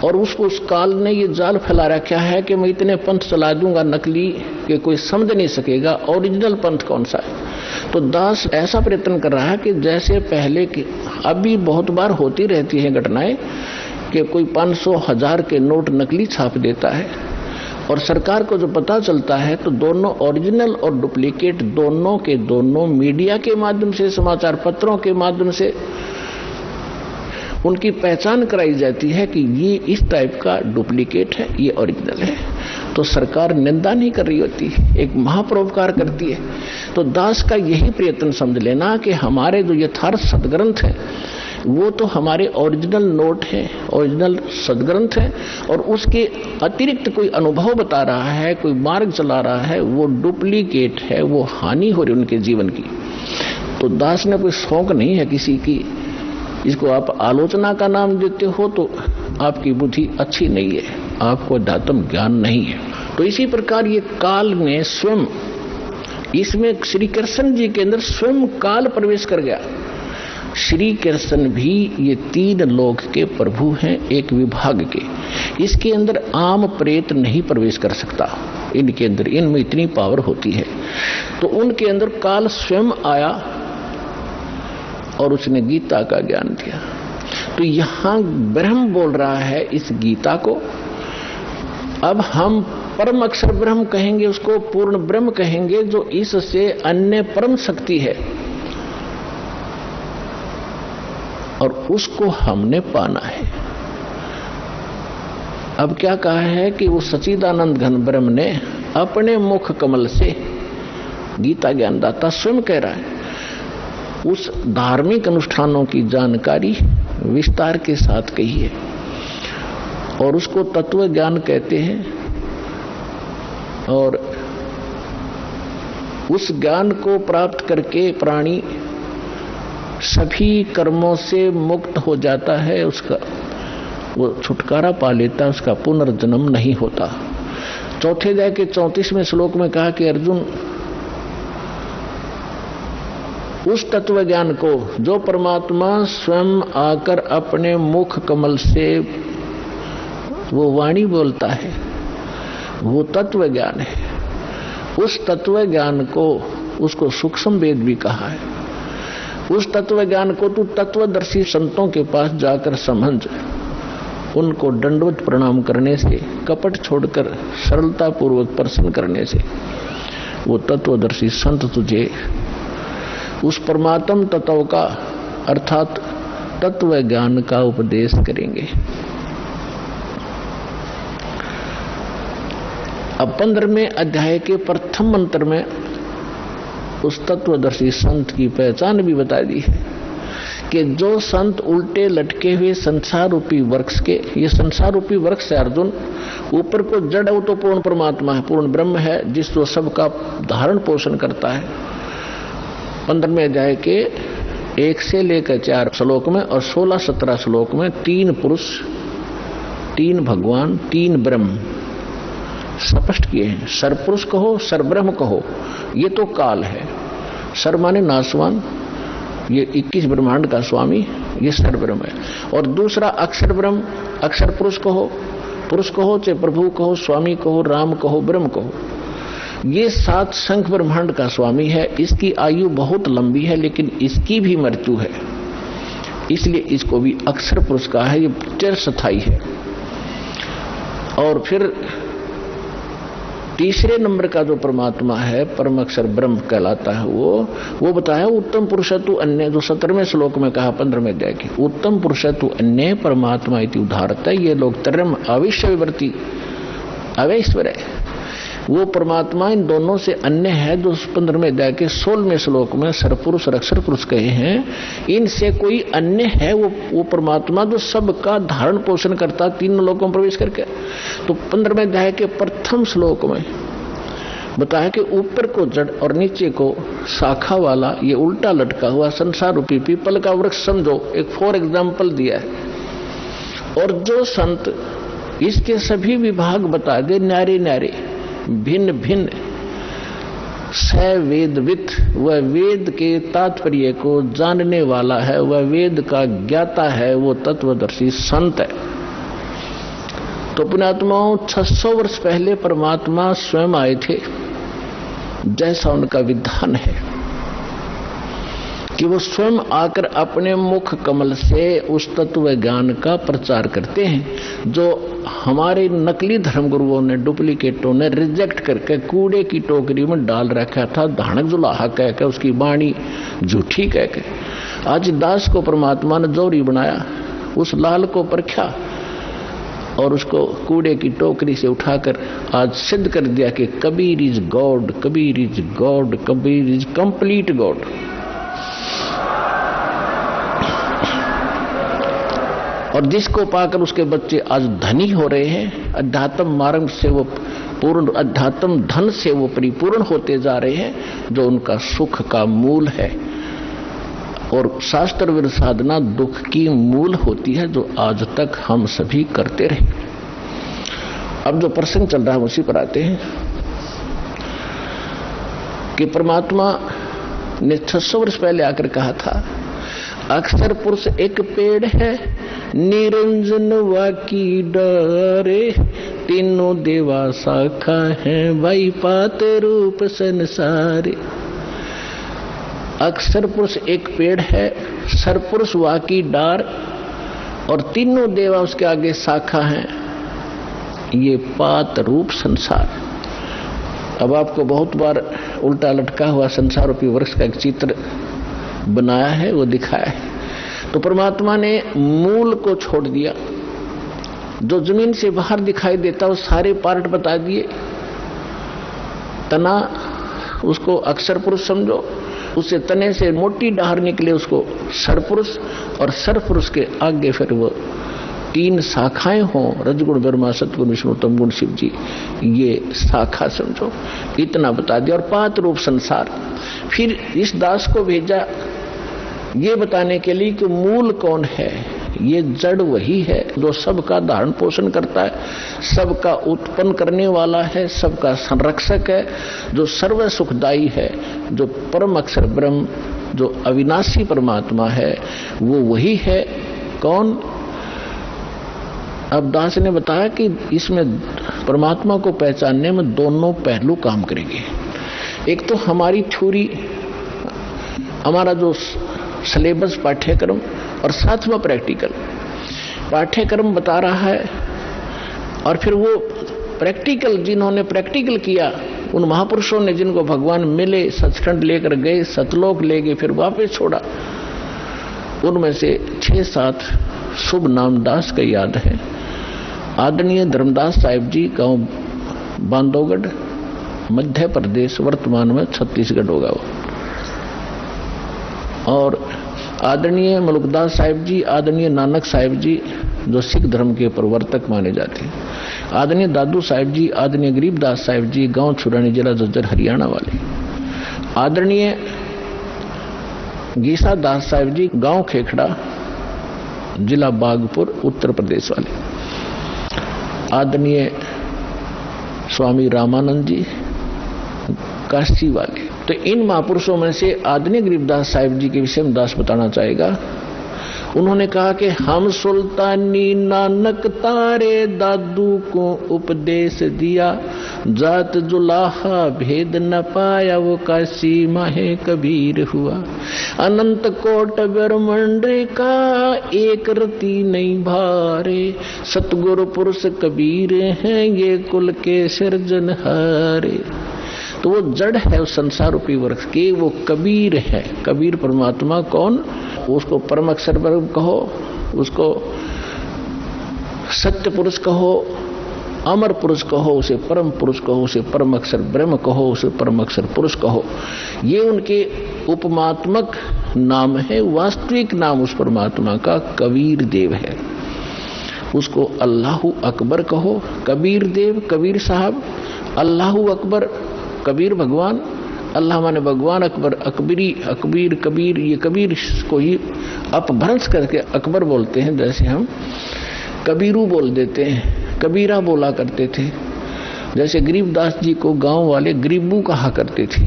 और उसको उस काल ने ये जाल फैला रखा है कि मैं इतने पंथ चला दूंगा नकली कि कोई समझ नहीं सकेगा ओरिजिनल पंथ कौन सा है। तो दास ऐसा प्रयत्न कर रहा है कि जैसे पहले की अभी बहुत बार होती रहती है घटनाएं कि कोई 500,000 के नोट नकली छाप देता है और सरकार को जो पता चलता है तो दोनों ओरिजिनल और डुप्लीकेट दोनों के दोनों मीडिया के माध्यम से, समाचार पत्रों के माध्यम से उनकी पहचान कराई जाती है कि ये इस टाइप का डुप्लीकेट है, ये ओरिजिनल है। तो सरकार निंदा नहीं कर रही होती, एक महापरोपकार करती है। तो दास का यही प्रयत्न समझ लेना कि हमारे जो यथार्थ सदग्रंथ है वो तो हमारे ओरिजिनल नोट है, ओरिजिनल सदग्रंथ है, और उसके अतिरिक्त कोई अनुभव बता रहा है, कोई मार्ग चला रहा है, वो डुप्लीकेट है, वो हानि हो रही उनके जीवन की। तो दास ने कोई शौक नहीं है किसी की, इसको आप आलोचना का नाम देते हो तो आपकी बुद्धि अच्छी नहीं है, आपको अध्यात्म ज्ञान नहीं है। तो इसी प्रकार ये काल ने स्वयं, इसमें श्री कृष्ण जी के अंदर स्वयं काल प्रवेश कर गया। श्री कृष्ण भी ये 3 लोक के प्रभु हैं, एक विभाग के, इसके अंदर आम प्रेत नहीं प्रवेश कर सकता, इनके अंदर, इनमें इतनी पावर होती है। तो उनके अंदर काल स्वयं आया और उसने गीता का ज्ञान दिया। तो यहां ब्रह्म बोल रहा है इस गीता को। अब हम परम अक्षर ब्रह्म कहेंगे, उसको पूर्ण ब्रह्म कहेंगे, जो इससे अन्य परम शक्ति है, और उसको हमने पाना है। अब क्या कहा है कि वो सच्चिदानंद घन ब्रह्म ने अपने मुख कमल से, गीता ज्ञानदाता स्वयं कह रहा है, उस धार्मिक अनुष्ठानों की जानकारी विस्तार के साथ कही है, और उसको तत्व ज्ञान कहते हैं। और उस ज्ञान को प्राप्त करके प्राणी सभी कर्मों से मुक्त हो जाता है, उसका वो छुटकारा पा लेता है, उसका पुनर्जन्म नहीं होता। चौथे अध्याय के 34वें श्लोक में कहा कि अर्जुन, उस तत्व ज्ञान को जो परमात्मा स्वयं आकर अपने मुख कमल से वो वाणी बोलता है, वो तत्व ज्ञान है। उस तत्व ज्ञान को, उसको सूक्ष्म वेद भी कहा है। उस तत्व ज्ञान को तू तत्वदर्शी संतों के पास जाकर समझ, उनको दंडवत प्रणाम करने से, कपट छोड़कर सरलता पूर्वक प्रश्न करने से वो तत्वदर्शी संत तुझे उस परमात्म तत्व का, अर्थात तत्व ज्ञान का उपदेश करेंगे। अब 15वें अध्याय के प्रथम मंत्र में उस तत्वदर्शी संत की पहचान भी बता दी है कि जो संत उल्टे लटके हुए संसार रूपी वृक्ष के, ये संसार रूपी वृक्ष है अर्जुन, ऊपर को जड़ वो तो पूर्ण परमात्मा है, पूर्ण ब्रह्म है, जिस जो सबका धारण पोषण करता है। 15वें अध्याय के 1 से लेकर 4 श्लोक में और 16-17 श्लोक में 3 पुरुष, 3 भगवान, 3 ब्रह्म स्पष्ट किए हैं। सरपुरुष कहो, सरब्रह्म कहो, ये तो काल है। सर माने नासवान, ये 21 ब्रह्मांड का स्वामी, ये सरब्रह्म है। और दूसरा अक्षर ब्रह्म, अक्षर पुरुष कहो, चाहे प्रभु कहो, स्वामी कहो, राम कहो, ब्रह्म कहो, ये 7 शंख ब्रह्मांड का स्वामी है। इसकी आयु बहुत लंबी है, लेकिन इसकी भी मृत्यु है, इसलिए इसको भी अक्षर पुरुष कहा है, ये चिरस्थायी है। और फिर तीसरे नंबर का जो परमात्मा है, परम अक्षर ब्रह्म कहलाता है, वो बताया उत्तम पुरुषत्व अन्य, जो 17वें श्लोक में कहा 15वें अध्याय के, उत्तम पुरुषत्व अन्य परमात्मा इति उदाहरता। ये लोग त्रयम् अविश्य विवर्ती, अवैश्वर है। वो परमात्मा इन दोनों से अन्य है जो 15वें अध्याय के 16वें श्लोक में सरपुरुष और अक्षर पुरुष कहे हैं। इनसे कोई अन्य है वो परमात्मा जो सबका धारण पोषण करता तीनों लोकों में प्रवेश करके। तो 15वें अध्याय के प्रथम श्लोक में बताया कि ऊपर को जड़ और नीचे को शाखा वाला ये उल्टा लटका हुआ संसार रूपी पीपल का वृक्ष समझो, एक फॉर एग्जाम्पल दिया है। और जो संत इसके सभी विभाग बता दे न्यारे न्यारे भिन्न भिन्न सवेदवित, वह वेद के तात्पर्य को जानने वाला है, वह वेद का ज्ञाता है, वो तत्वदर्शी संत है। तो पुण्यात्माओं 600 वर्ष पहले परमात्मा स्वयं आए थे, जैसा उनका विधान है कि वो स्वयं आकर अपने मुख कमल से उस तत्व ज्ञान का प्रचार करते हैं जो हमारे नकली धर्मगुरुओं ने, डुप्लीकेटों ने रिजेक्ट करके कूड़े की टोकरी में डाल रखा था, धानक जुलाहा कह के, उसकी वाणी झूठी कह के। आज दास को परमात्मा ने जोरी बनाया, उस लाल को परखा और उसको कूड़े की टोकरी से उठाकर आज सिद्ध कर दिया कि Kabir is God, Kabir is God, Kabir is complete God. और जिसको पाकर उसके बच्चे आज धनी हो रहे हैं, अध्यात्म मार्ग से वो पूर्ण, अध्यात्म धन से वो परिपूर्ण होते जा रहे हैं, जो उनका सुख का मूल है। और शास्त्र विरुद्ध साधना दुख की मूल होती है, जो आज तक हम सभी करते रहे। अब जो प्रसंग चल रहा है उसी पर आते हैं कि परमात्मा ने 600 वर्ष पहले आकर कहा था, अक्षर पुरुष एक पेड़ है, निरंजन वाकी डरे, तीनों देवा शाखा है, भाई पात रूप संसारे। अक्षर पुरुष एक पेड़ है, सरपुरुष वाकी डार, और तीनों देवा उसके आगे शाखा हैं, ये पात रूप संसार। अब आपको बहुत बार उल्टा लटका हुआ संसार रूपी वृक्ष का एक चित्र बनाया है, वो दिखाया है। तो परमात्मा ने मूल को छोड़ दिया, जो जमीन से बाहर दिखाई देता वो सारे पार्ट बता दिए। तना उसको अक्षर पुरुष समझो, उससे तने से मोटी डाहर निकले उसको सरपुरुष, और सरपुरुष के आगे फिर वो 3 शाखाएं हों, रजगुण ब्रह्मा सतगुण विष्णु तमगुण शिव जी, ये शाखा समझो। इतना बता दिया। और पात रूप संसार। फिर इस दास को भेजा ये बताने के लिए कि मूल कौन है। ये जड़ वही है जो सबका धारण पोषण करता है, सबका उत्पन्न करने वाला है, सबका संरक्षक है, जो सर्व सुखदायी है, जो परम अक्षर ब्रह्म, जो अविनाशी परमात्मा है, वो वही है। कौन? अब दास ने बताया कि इसमें परमात्मा को पहचानने में दोनों पहलू काम करेंगे। एक तो हमारी थ्योरी, हमारा जो सिलेबस पाठ्यक्रम, और साथ में प्रैक्टिकल। पाठ्यक्रम बता रहा है और फिर वो प्रैक्टिकल, जिन्होंने प्रैक्टिकल किया, उन महापुरुषों ने जिनको भगवान मिले, सचखंड लेकर गए, सतलोक ले गए, फिर वापस छोड़ा, उनमें से 6-7 शुभ नाम दास का याद है। आदरणीय धर्मदास साहिब जी, गांव बांधवगढ़, मध्य प्रदेश, वर्तमान में छत्तीसगढ़ होगा वो। और आदरणीय मलुकदास साहिब जी, आदरणीय नानक साहिब जी, जो सिख धर्म के प्रवर्तक माने जाते हैं, आदरणीय दादू साहिब जी, आदरणीय गरीबदास साहिब जी, गांव छुरानी, जिला झज्जर, हरियाणा वाले, आदरणीय गीसा दास साहिब जी, गांव खेखड़ा, जिला बागपुर, उत्तर प्रदेश वाले, आदरणीय स्वामी रामानंद जी, काशी वाले। तो इन महापुरुषों में से आदरणीय गरीबदास साहिब जी के विषय में दास बताना चाहेगा। उन्होंने कहा कि हम सुल्तानी नानक तारे दादू को उपदेश दिया, जात जुलाहा भेद न पाया, वो काशी माहे कबीर हुआ। अनंत कोट ब्रह्मांड का एक रति नहीं भारे, सतगुरु पुरुष कबीर हैं, ये कुल के सिरजनहारे। तो वो जड़ है उस संसार रूपी वृक्ष की, वो कबीर है। कबीर परमात्मा कौन? उसको परम अक्षर ब्रह्म कहो, उसको सत्य पुरुष कहो, अमर पुरुष कहो, उसे परम पुरुष कहो, उसे परम अक्षर ब्रह्म कहो, उसे परम अक्षर पुरुष कहो। ये उनके उपमात्मक नाम है। वास्तविक नाम उस परमात्मा का कबीर देव है। उसको अल्लाहु अकबर कहो, कबीर देव कबीर साहब, अल्लाहु अकबर कबीर भगवान, अल्लाह माने भगवान, अकबर अकबरी, अकबीर कबीर, ये कबीर को ही अपभ्रंश करके अकबर बोलते हैं। जैसे हम कबीरू बोल देते हैं, कबीरा बोला करते थे। जैसे गरीबदास जी को गांव वाले गरीबू कहा करते थे।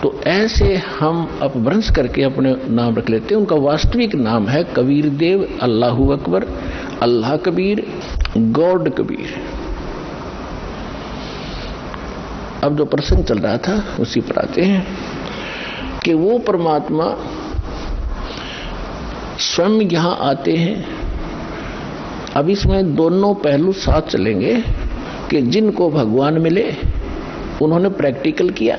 तो ऐसे हम अपभ्रंश करके अपने नाम रख लेते हैं। उनका वास्तविक नाम है कबीर देव, अल्लाहु अकबर, अल्लाह कबीर, गॉड कबीर। अब जो प्रसंग चल रहा था उसी पर आते हैं कि वो परमात्मा स्वयं यहां आते हैं। अब इसमें दोनों पहलू साथ चलेंगे कि जिनको भगवान मिले उन्होंने प्रैक्टिकल किया,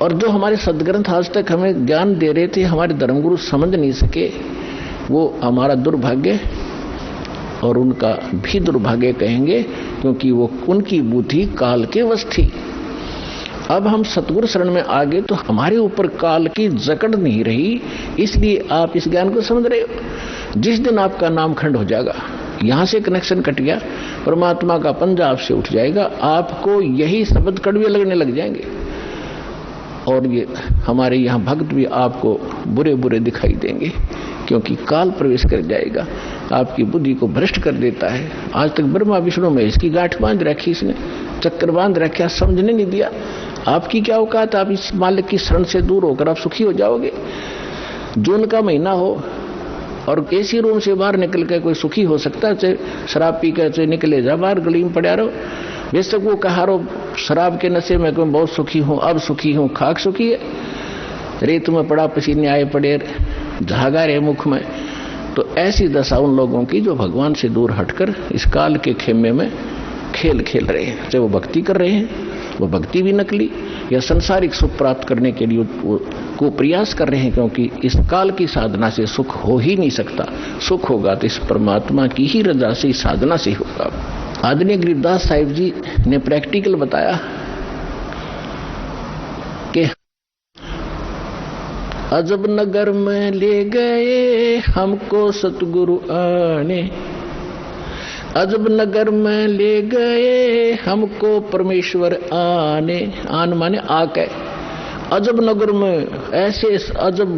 और जो हमारे सदग्रंथ आज तक हमें ज्ञान दे रहे थे, हमारे धर्मगुरु समझ नहीं सके, वो हमारा दुर्भाग्य और उनका भी दुर्भाग्य कहेंगे, क्योंकि वो उनकी बुद्धि काल के वश थी। अब हम सतगुरु शरण में आ गए तो हमारे ऊपर काल की जकड़ नहीं रही, इसलिए आप इस ज्ञान को समझ रहे हो। जिस दिन आपका नाम खंड हो जाएगा, यहां से कनेक्शन कट गया, परमात्मा का पंजा आपसे उठ जाएगा, आपको यही शब्द कड़वे लगने लग जाएंगे, और ये हमारे यहाँ भक्त भी आपको बुरे बुरे दिखाई देंगे, क्योंकि काल प्रवेश कर जाएगा, आपकी बुद्धि को भ्रष्ट कर देता है। आज तक ब्रह्मा विष्णु में इसकी गांठ बांध रखी, इसने चक्कर बांध रखा, समझने नहीं दिया। आपकी क्या औकात, आप इस मालिक की शरण से दूर होकर आप सुखी हो जाओगे। जून का महीना हो और एसी रूम से बाहर निकल कर कोई सुखी हो सकता है? चाहे शराब पी कर चाहे निकले जा बाहर, गली में पड़ा रहो, बेशक वो कहा रो शराब के नशे में कोई बहुत सुखी हूं, अब सुखी हूं, खाक सुखी है, रेत में पड़ा पसीने आए पड़े, झागा रहे मुख में। तो ऐसी दशा उन लोगों की जो भगवान से दूर हटकर इस काल के खेमे में खेल खेल रहे हैं। चाहे वो भक्ति कर रहे हैं, वो भक्ति भी नकली, या संसारिक सुख प्राप्त करने के लिए को प्रयास कर रहे हैं, क्योंकि इस काल की साधना से सुख हो ही नहीं सकता। सुख होगा तो इस परमात्मा की ही रजा से, साधना से होगा। आदरणीय गरीबदास साहिब जी ने प्रैक्टिकल बताया कि अजब नगर में ले गए हमको सतगुरु आने, अजब नगर में ले गए हमको परमेश्वर आने, आन माने आके, अजब नगर में ऐसे अजब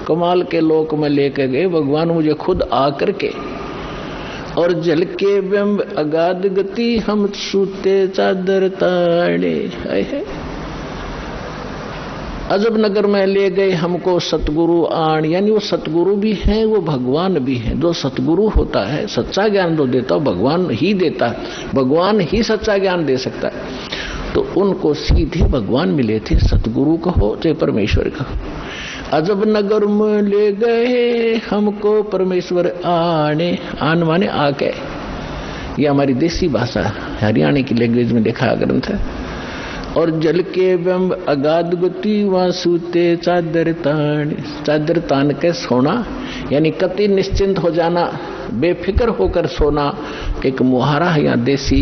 कमाल के लोक में लेके गए भगवान मुझे खुद आकर के, और जल के बिंब अगाध गति हम सूते चादर ताड़े। है अजब नगर में ले गए हमको सतगुरु आण, यानी वो सतगुरु भी हैं, वो भगवान भी हैं। जो सतगुरु होता है, सच्चा ज्ञान जो देता है भगवान ही देता है, भगवान ही सच्चा ज्ञान दे सकता है। तो उनको सीधे भगवान मिले थे, सतगुरु कहो चाहे परमेश्वर कहो। अजब नगर में ले गए हमको परमेश्वर आने, आन माने आके, ये हमारी देसी भाषा हरियाणा की लैंग्वेज में लिखा ग्रंथ है। और जल के बिंब अगाध गति वहां सूते चादर तान, चादर तान के सोना, यानी कति निश्चिंत हो जाना, बेफिक्र होकर सोना। एक मुहारा है यहाँ देसी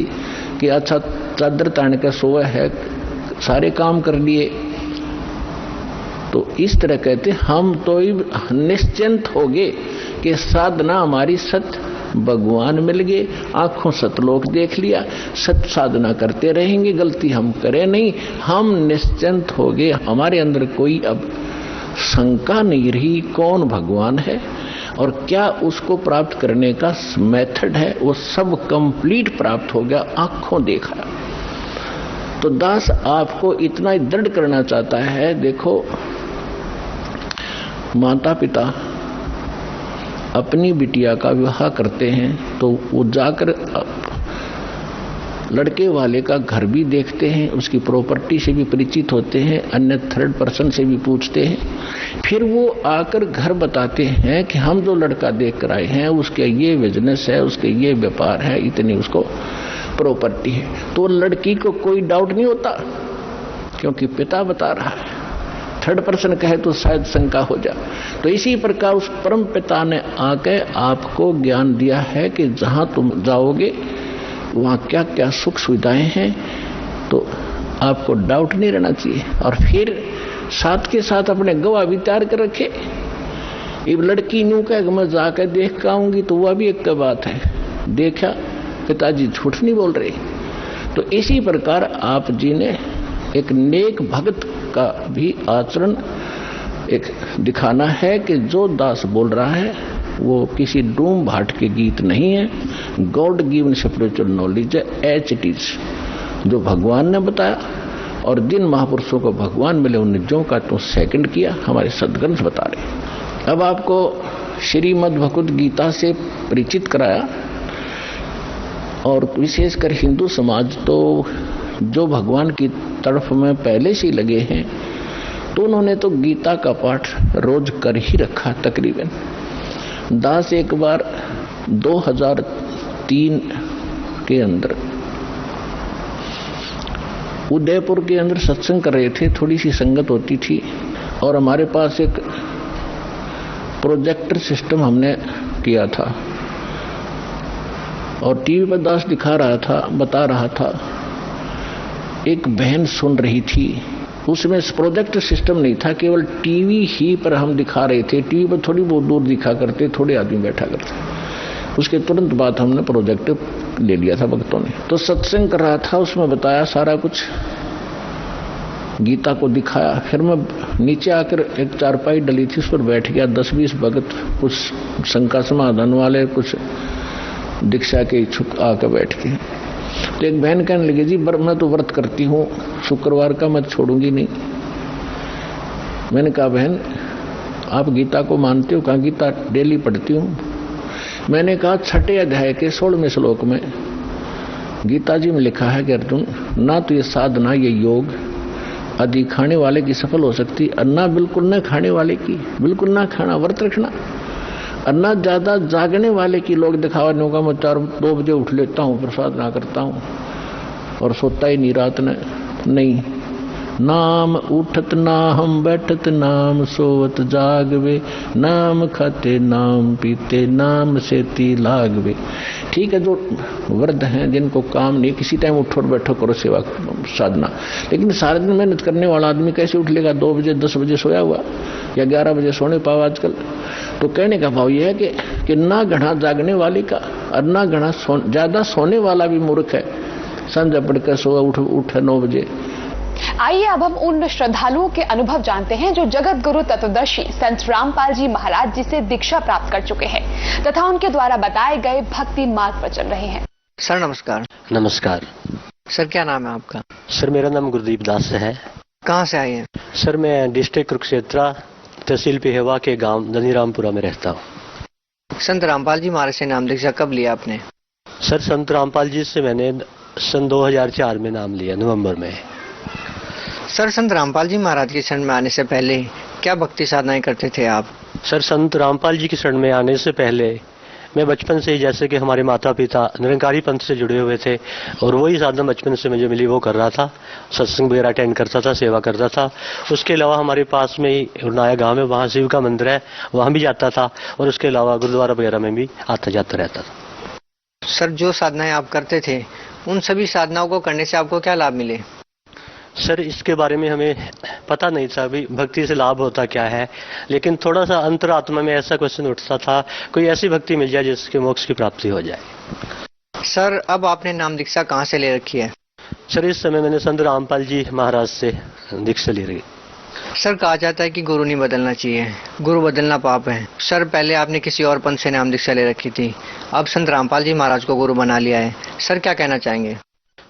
कि अच्छा चादर तान के सोए है, सारे काम कर लिए। तो इस तरह कहते हम तो निश्चिंत हो गए कि साधना हमारी सत्य भगवान मिल गए, आंखों सतलोक देख लिया, सत साधना करते रहेंगे, गलती हम करें नहीं, हम निश्चिंत हो गए। हमारे अंदर कोई अब शंका नहीं रही कौन भगवान है और क्या उसको प्राप्त करने का मेथड है, वो सब कंप्लीट प्राप्त हो गया, आंखों देखा। तो दास आपको इतना ही दृढ़ करना चाहता है। देखो माता पिता अपनी बिटिया का विवाह करते हैं तो वो जाकर लड़के वाले का घर भी देखते हैं, उसकी प्रॉपर्टी से भी परिचित होते हैं, अन्य थर्ड पर्सन से भी पूछते हैं। फिर वो आकर घर बताते हैं कि हम जो लड़का देख कर आए हैं उसके ये बिजनेस है, उसके ये व्यापार है, इतनी उसको प्रॉपर्टी है। तो लड़की को कोई डाउट नहीं होता क्योंकि पिता बता रहा है। थर्ड पर्सन कहे तो शायद शंका हो जाए। तो इसी प्रकार उस परम पिता ने आके आपको ज्ञान दिया है कि जहां तुम जाओगे वहाँ क्या क्या सुख सुविधाएं हैं, तो आपको डाउट नहीं रहना चाहिए। और फिर साथ के साथ अपने गवाह भी तैयार कर रखे। ये लड़की न्यू कह मैं जाकर देख कर आऊंगी, तो वह भी एक बात है, देखा पिताजी झूठ नहीं बोल रहे। तो इसी प्रकार आप जी ने एक नेक भक्त का भी आचरण एक दिखाना है कि जो दास बोल रहा है वो किसी डूम भाट के गीत नहीं है, गॉड गिवन स्पिरिचुअल नॉलेज है, एच इट इज, जो भगवान ने बताया। और जिन महापुरुषों को भगवान मिले उन्हें जो का तो सेकंड किया, हमारे सदग्रंथ बता रहे। अब आपको श्रीमद् भगवद गीता से परिचित कराया, और विशेषकर हिंदू समाज तो जो भगवान की तरफ में पहले से लगे हैं, तो उन्होंने तो गीता का पाठ रोज कर ही रखा तकरीबन। दास एक बार 2003 के अंदर उदयपुर के अंदर सत्संग कर रहे थे, थोड़ी सी संगत होती थी, और हमारे पास एक प्रोजेक्टर सिस्टम हमने किया था, और टीवी पर दास दिखा रहा था, बता रहा था। एक बहन सुन रही थी, उसमें प्रोजेक्टर सिस्टम नहीं था, केवल टीवी ही पर हम दिखा रहे थे। टीवी पर थोड़ी बहुत दूर दिखा करते, थोड़े आदमी बैठा करते। उसके तुरंत बाद हमने प्रोजेक्टर ले लिया था भक्तों ने। तो सत्संग कर रहा था, उसमें बताया सारा कुछ, गीता को दिखाया। फिर मैं नीचे आकर एक चारपाई डली थी, उस पर बैठ गया। 10-20 भगत, कुछ शंका समाधान वाले, कुछ दीक्षा के इच्छुक आकर बैठ गए। तो एक बहन कहने लगी, जी मैं तो व्रत करती हूँ, शुक्रवार का मैं छोड़ूंगी नहीं। मैंने कहा बहन आप गीता को मानते हो? कहा गीता डेली पढ़ती हूँ। मैंने कहा 6 अध्याय के 16वें श्लोक में गीता जी में लिखा है कि अर्जुन, ना तो ये साधना, ये योग अधिक खाने वाले की सफल हो सकती, और ना बिल्कुल न खाने वाले की, बिल्कुल ना खाना, व्रत रखना। और ना ज्यादा जागने वाले की। लोग दिखावा नहीं होगा, मैं 4-2 बजे उठ लेता हूँ, प्रसाद ना करता हूँ और सोता ही नहीं रात में। नहीं, नाम उठत ना हम बैठत, नाम सोवत जागवे, नाम खाते नाम पीते, नाम सेती लागवे। ठीक है, जो वृद्ध हैं जिनको काम नहीं, किसी टाइम उठो और बैठो करो सेवा साधना, लेकिन सारे दिन मेहनत करने वाला आदमी कैसे उठ लेगा? 2 बजे 10 बजे सोया हुआ, या 11 बजे सोने पाओ आजकल। तो कहने का भाव यह है कि ना घना जागने वाले का, और ना घना ज्यादा सोने वाला भी मूर्ख है। संध्या पढ़कर सोया उठ 9 बजे। आइए अब हम उन श्रद्धालुओं के अनुभव जानते हैं जो जगत गुरु तत्वदर्शी संत रामपाल जी महाराज जी से दीक्षा प्राप्त कर चुके हैं तथा उनके द्वारा बताए गए भक्ति मार्ग पर चल रहे हैं। सर नमस्कार। नमस्कार सर, क्या नाम है आपका? सर, मेरा नाम गुरदीप दास है। कहाँ से आए हैं? सर, मैं डिस्ट्रिक्ट कुरुक्षेत्र, तहसील पिहेवा के गांव धनीरामपुरा में रहता हूँ। संत रामपाल जी महाराज से नाम दीक्षा कब लिया आपने? सर, संत रामपाल जी से मैंने सन 2004 में नाम लिया, नवंबर में। सर, संत रामपाल जी महाराज की शरण में आने से पहले क्या भक्ति साधनाएं करते थे आप? सर, संत रामपाल जी की शरण में आने से पहले मैं बचपन से ही, जैसे कि हमारे माता पिता निरंकारी पंथ से जुड़े हुए थे, और वही साधना बचपन से मुझे मिली वो कर रहा था। सत्संग वगैरह अटेंड करता था, सेवा करता था। उसके अलावा हमारे पास में ही उरनाया गांव में, वहाँ शिव का मंदिर है, वहाँ भी जाता था, और उसके अलावा गुरुद्वारा वगैरह में भी आता जाता रहता था। सर, जो साधनाएं आप करते थे उन सभी साधनाओं को करने से आपको क्या लाभ मिले? सर, इसके बारे में हमें पता नहीं था भी भक्ति से लाभ होता क्या है, लेकिन थोड़ा सा अंतरात्मा में ऐसा क्वेश्चन उठता था, कोई ऐसी भक्ति मिल जाए जिसके मोक्ष की प्राप्ति हो जाए। सर, अब आपने नाम दीक्षा कहाँ से ले रखी है? सर, इस समय मैंने संत रामपाल जी महाराज से दीक्षा ले रही। सर, कहा जाता है कि गुरु नहीं बदलना चाहिए, गुरु बदलना पाप है। सर, पहले आपने किसी और पंथ से नाम दीक्षा ले रखी थी, अब संत रामपाल जी महाराज को गुरु बना लिया है। सर, क्या कहना चाहेंगे?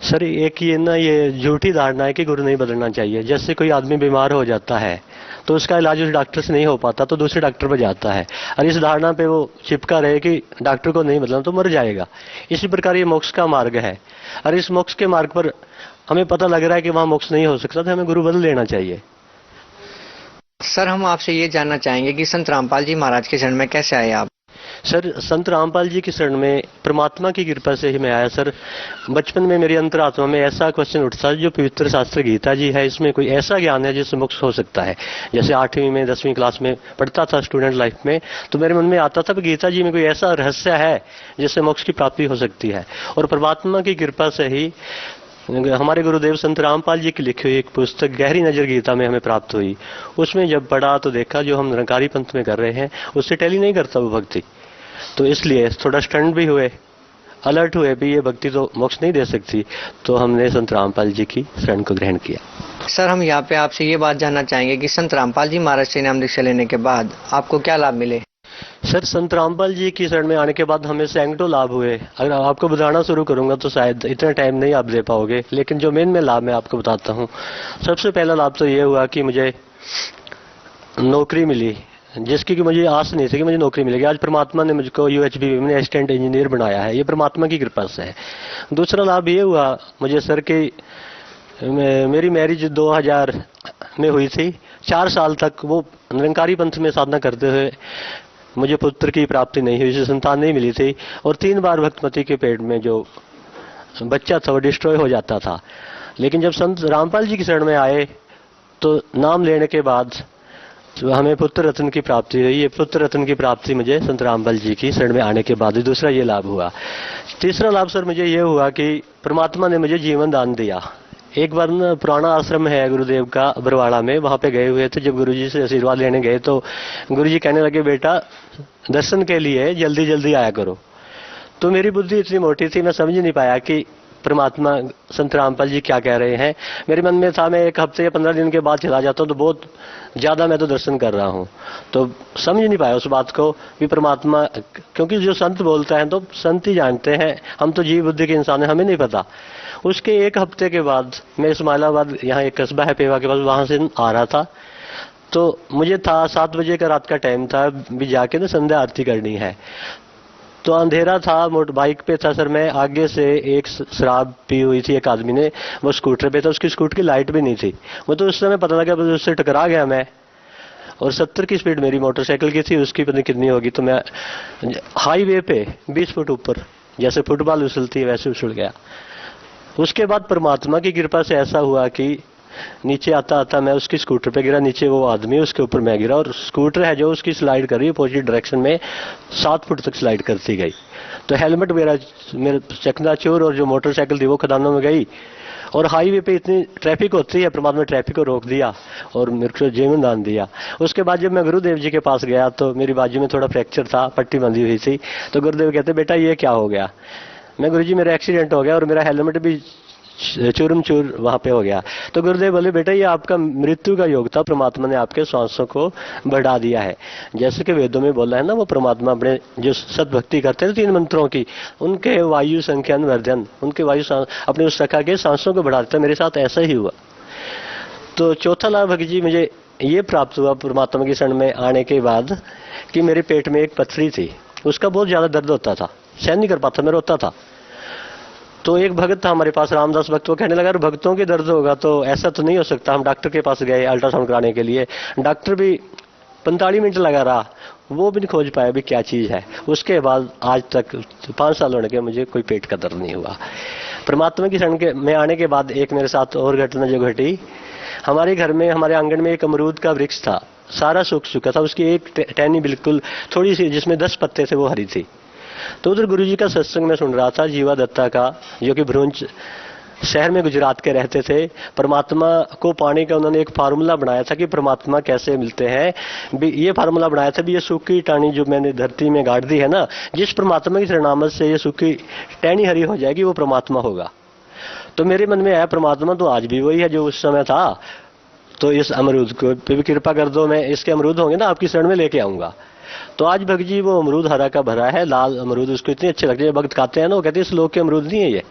सर, एक ये झूठी धारणा है कि गुरु नहीं बदलना चाहिए। जैसे कोई आदमी बीमार हो जाता है तो उसका इलाज उस डॉक्टर से नहीं हो पाता तो दूसरे डॉक्टर पर जाता है, और इस धारणा पे वो चिपका रहे कि डॉक्टर को नहीं बदलना तो मर जाएगा। इसी प्रकार ये मोक्ष का मार्ग है, और इस मोक्ष के मार्ग पर हमें पता लग रहा है कि वहाँ मोक्ष नहीं हो सकता, तो हमें गुरु बदल लेना चाहिए। सर, हम आपसे ये जानना चाहेंगे कि संत रामपाल जी महाराज के शरण में कैसे आए आप? सर संत रामपाल जी की शरण में परमात्मा की कृपा से ही मैं आया सर। बचपन में मेरी अंतरात्मा में ऐसा क्वेश्चन उठता है, जो पवित्र शास्त्र गीता जी है, इसमें कोई ऐसा ज्ञान है जिससे मोक्ष हो सकता है। जैसे 8वीं में 10वीं क्लास में पढ़ता था स्टूडेंट लाइफ में, तो मेरे मन में आता था कि गीता जी में कोई ऐसा रहस्य है जिससे मोक्ष की प्राप्ति हो सकती है। और परमात्मा की कृपा से ही हमारे गुरुदेव संत रामपाल जी की लिखी हुई एक पुस्तक गहरी नजर गीता में हमें प्राप्त हुई। उसमें जब पढ़ा तो देखा जो हम निरंकारी पंथ में कर रहे हैं उससे टैली नहीं करता वो भक्ति। तो इसलिए थोड़ा स्टंट भी हुए, अलर्ट हुए भी ये भक्ति तो मोक्ष नहीं दे सकती। तो हमने संत रामपाल जी की शरण को ग्रहण किया। सर हम यहाँ पे आपसे ये बात जानना चाहेंगे कि संत रामपाल जी महाराज से नाम दीक्षा लेने के बाद आपको क्या लाभ मिले? सर संत रामपाल जी की शरण में आने के बाद हमें सैकड़ों लाभ हुए। अगर आपको बताना शुरू करूंगा तो शायद इतना टाइम नहीं आप दे पाओगे, लेकिन जो मेन लाभ मैं आपको बताता हूँ। सबसे पहला लाभ तो ये हुआ कि मुझे नौकरी मिली, जिसकी कि मुझे आस नहीं थी कि मुझे नौकरी मिलेगी। आज परमात्मा ने मुझको UHB में असिस्टेंट इंजीनियर बनाया है, ये परमात्मा की कृपा से है। दूसरा लाभ ये हुआ मुझे सर कि मेरी मैरिज 2000 में हुई थी। 4 साल तक वो निरंकारी पंथ में साधना करते हुए मुझे पुत्र की प्राप्ति नहीं हुई, संतान नहीं मिली थी। और 3 बार भक्तमती के पेट में जो बच्चा था वो डिस्ट्रॉय हो जाता था। लेकिन जब संत रामपाल जी की शरण में आए तो नाम लेने के बाद तो हमें पुत्र रत्न की प्राप्ति हुई। ये पुत्र रत्न की प्राप्ति मुझे संत रामपाल जी की शरण में आने के बाद दूसरा ये लाभ हुआ। तीसरा लाभ सर मुझे ये हुआ कि परमात्मा ने मुझे जीवन दान दिया। एक बार ना पुराना आश्रम है गुरुदेव का बरवाड़ा में, वहां पे गए हुए थे। जब गुरुजी से आशीर्वाद लेने गए तो गुरुजी कहने लगे बेटा दर्शन के लिए जल्दी जल्दी आया करो। तो मेरी बुद्धि इतनी मोटी थी, मैं समझ नहीं पाया कि परमात्मा संत रामपाल जी क्या कह रहे हैं। मेरे मन में था मैं 1 हफ्ते या 15 दिन के बाद चला जाता हूँ तो बहुत ज्यादा मैं तो दर्शन कर रहा हूँ। तो समझ नहीं पाया उस बात को कि परमात्मा, क्योंकि जो संत बोलता है तो संत ही जानते हैं, हम तो जीव बुद्धि के इंसान हैं, हमें नहीं पता। उसके 1 हफ्ते के बाद मैं इस्माइलाबाद, यहाँ एक कस्बा है पेवा के पास, वहां से आ रहा था। तो मुझे था 7 बजे का रात का टाइम था, भी जाके ना संध्या आरती करनी है। तो अंधेरा था, मोटर बाइक पे था सर मैं। आगे से एक शराब पी हुई थी एक आदमी ने, वो स्कूटर पे था, उसकी स्कूटर की लाइट भी नहीं थी। वो तो उस समय पता लगा उससे टकरा गया मैं। और 70 की स्पीड मेरी मोटरसाइकिल की थी, उसकी पता नहीं कितनी होगी। तो मैं हाईवे पे 20 फुट ऊपर जैसे फुटबॉल उछलती है वैसे उछल गया। उसके बाद परमात्मा की कृपा से ऐसा हुआ कि नीचे आता आता मैं उसकी स्कूटर पे गिरा, नीचे वो आदमी, उसके ऊपर मैं गिरा। और स्कूटर है जो उसकी स्लाइड कर रही है अपोजिट डायरेक्शन में, 7 फुट तक स्लाइड करती गई। तो हेलमेट मेरा चकनाचूर, और जो मोटरसाइकिल थी वो खदानों में गई। और हाईवे पे इतनी ट्रैफिक होती है, परमात्मा ने ट्रैफिक को रोक दिया और मेरे को जीवन दान दिया। उसके बाद जब मैं गुरुदेव जी के पास गया तो मेरी बाजू में थोड़ा फ्रैक्चर था, पट्टी बंधी हुई थी। तो गुरुदेव कहते बेटा ये क्या हो गया? मैं गुरुजी मेरा एक्सीडेंट हो गया और मेरा हेलमेट भी चूरम चूर वहां पे हो गया। तो गुरुदेव बोले बेटा ये आपका मृत्यु का योग था, परमात्मा ने आपके श्वासों को बढ़ा दिया है। जैसे कि वेदों में बोला है ना, वो परमात्मा अपने जो सतभक्ति करते थे 3 मंत्रों की, उनके वायु संख्यान वर्धन, उनके वायु अपने उस सखा के सांसों को बढ़ा देता। मेरे साथ ऐसा ही हुआ। तो चौथा लाभ भक्त जी मुझे ये प्राप्त हुआ परमात्मा की शरण में आने के बाद कि मेरे पेट में एक पथरी थी, उसका बहुत ज्यादा दर्द होता था, सहन नहीं कर पाता, मैं रोता था। तो एक भगत था हमारे पास, रामदास भक्त, वो कहने लगा भक्तों के दर्द होगा तो ऐसा तो नहीं हो सकता। हम डॉक्टर के पास गए अल्ट्रासाउंड कराने के लिए, डॉक्टर भी 45 मिनट लगा रहा, वो भी नहीं खोज पाया भी क्या चीज है। उसके बाद आज तक 5 साल होने के मुझे कोई पेट का दर्द नहीं हुआ। परमात्मा की शरण में आने के बाद एक मेरे साथ और घटना जो घटी, हमारे घर में, हमारे आंगन में एक अमरूद का वृक्ष था, सारा सूख चुका था, उसकी एक टहनी बिल्कुल थोड़ी सी जिसमें 10 पत्ते थे वो हरी थी। तो उधर गुरुजी का सत्संग में सुन रहा था, जीवा दत्ता का, जो कि भ्रूंज शहर में गुजरात के रहते थे। परमात्मा को पाने का उन्होंने एक फार्मूला बनाया था कि परमात्मा कैसे मिलते हैं। ये फार्मूला बनाया था भी ये सूखी टहनी जो मैंने धरती में गाड़ दी है ना, जिस परमात्मा की शरणामत से ये सूखी टहनी हरी हो जाएगी वो परमात्मा होगा। तो मेरे मन में आया परमात्मा तो आज भी वही है जो उस समय था, तो इस अमरूद को भी कृपा कर दो, मैं इसके अमरूद होंगे ना आपकी शरण में लेके आऊंगा। तो आज भक्त जी वो अमरूद हरा का भरा है, लाल अमरूद, उसको इतने अच्छे लगते हैं, भक्त खाते हैं ना, वो कहते हैं इस लोक के अमरूद नहीं है, ये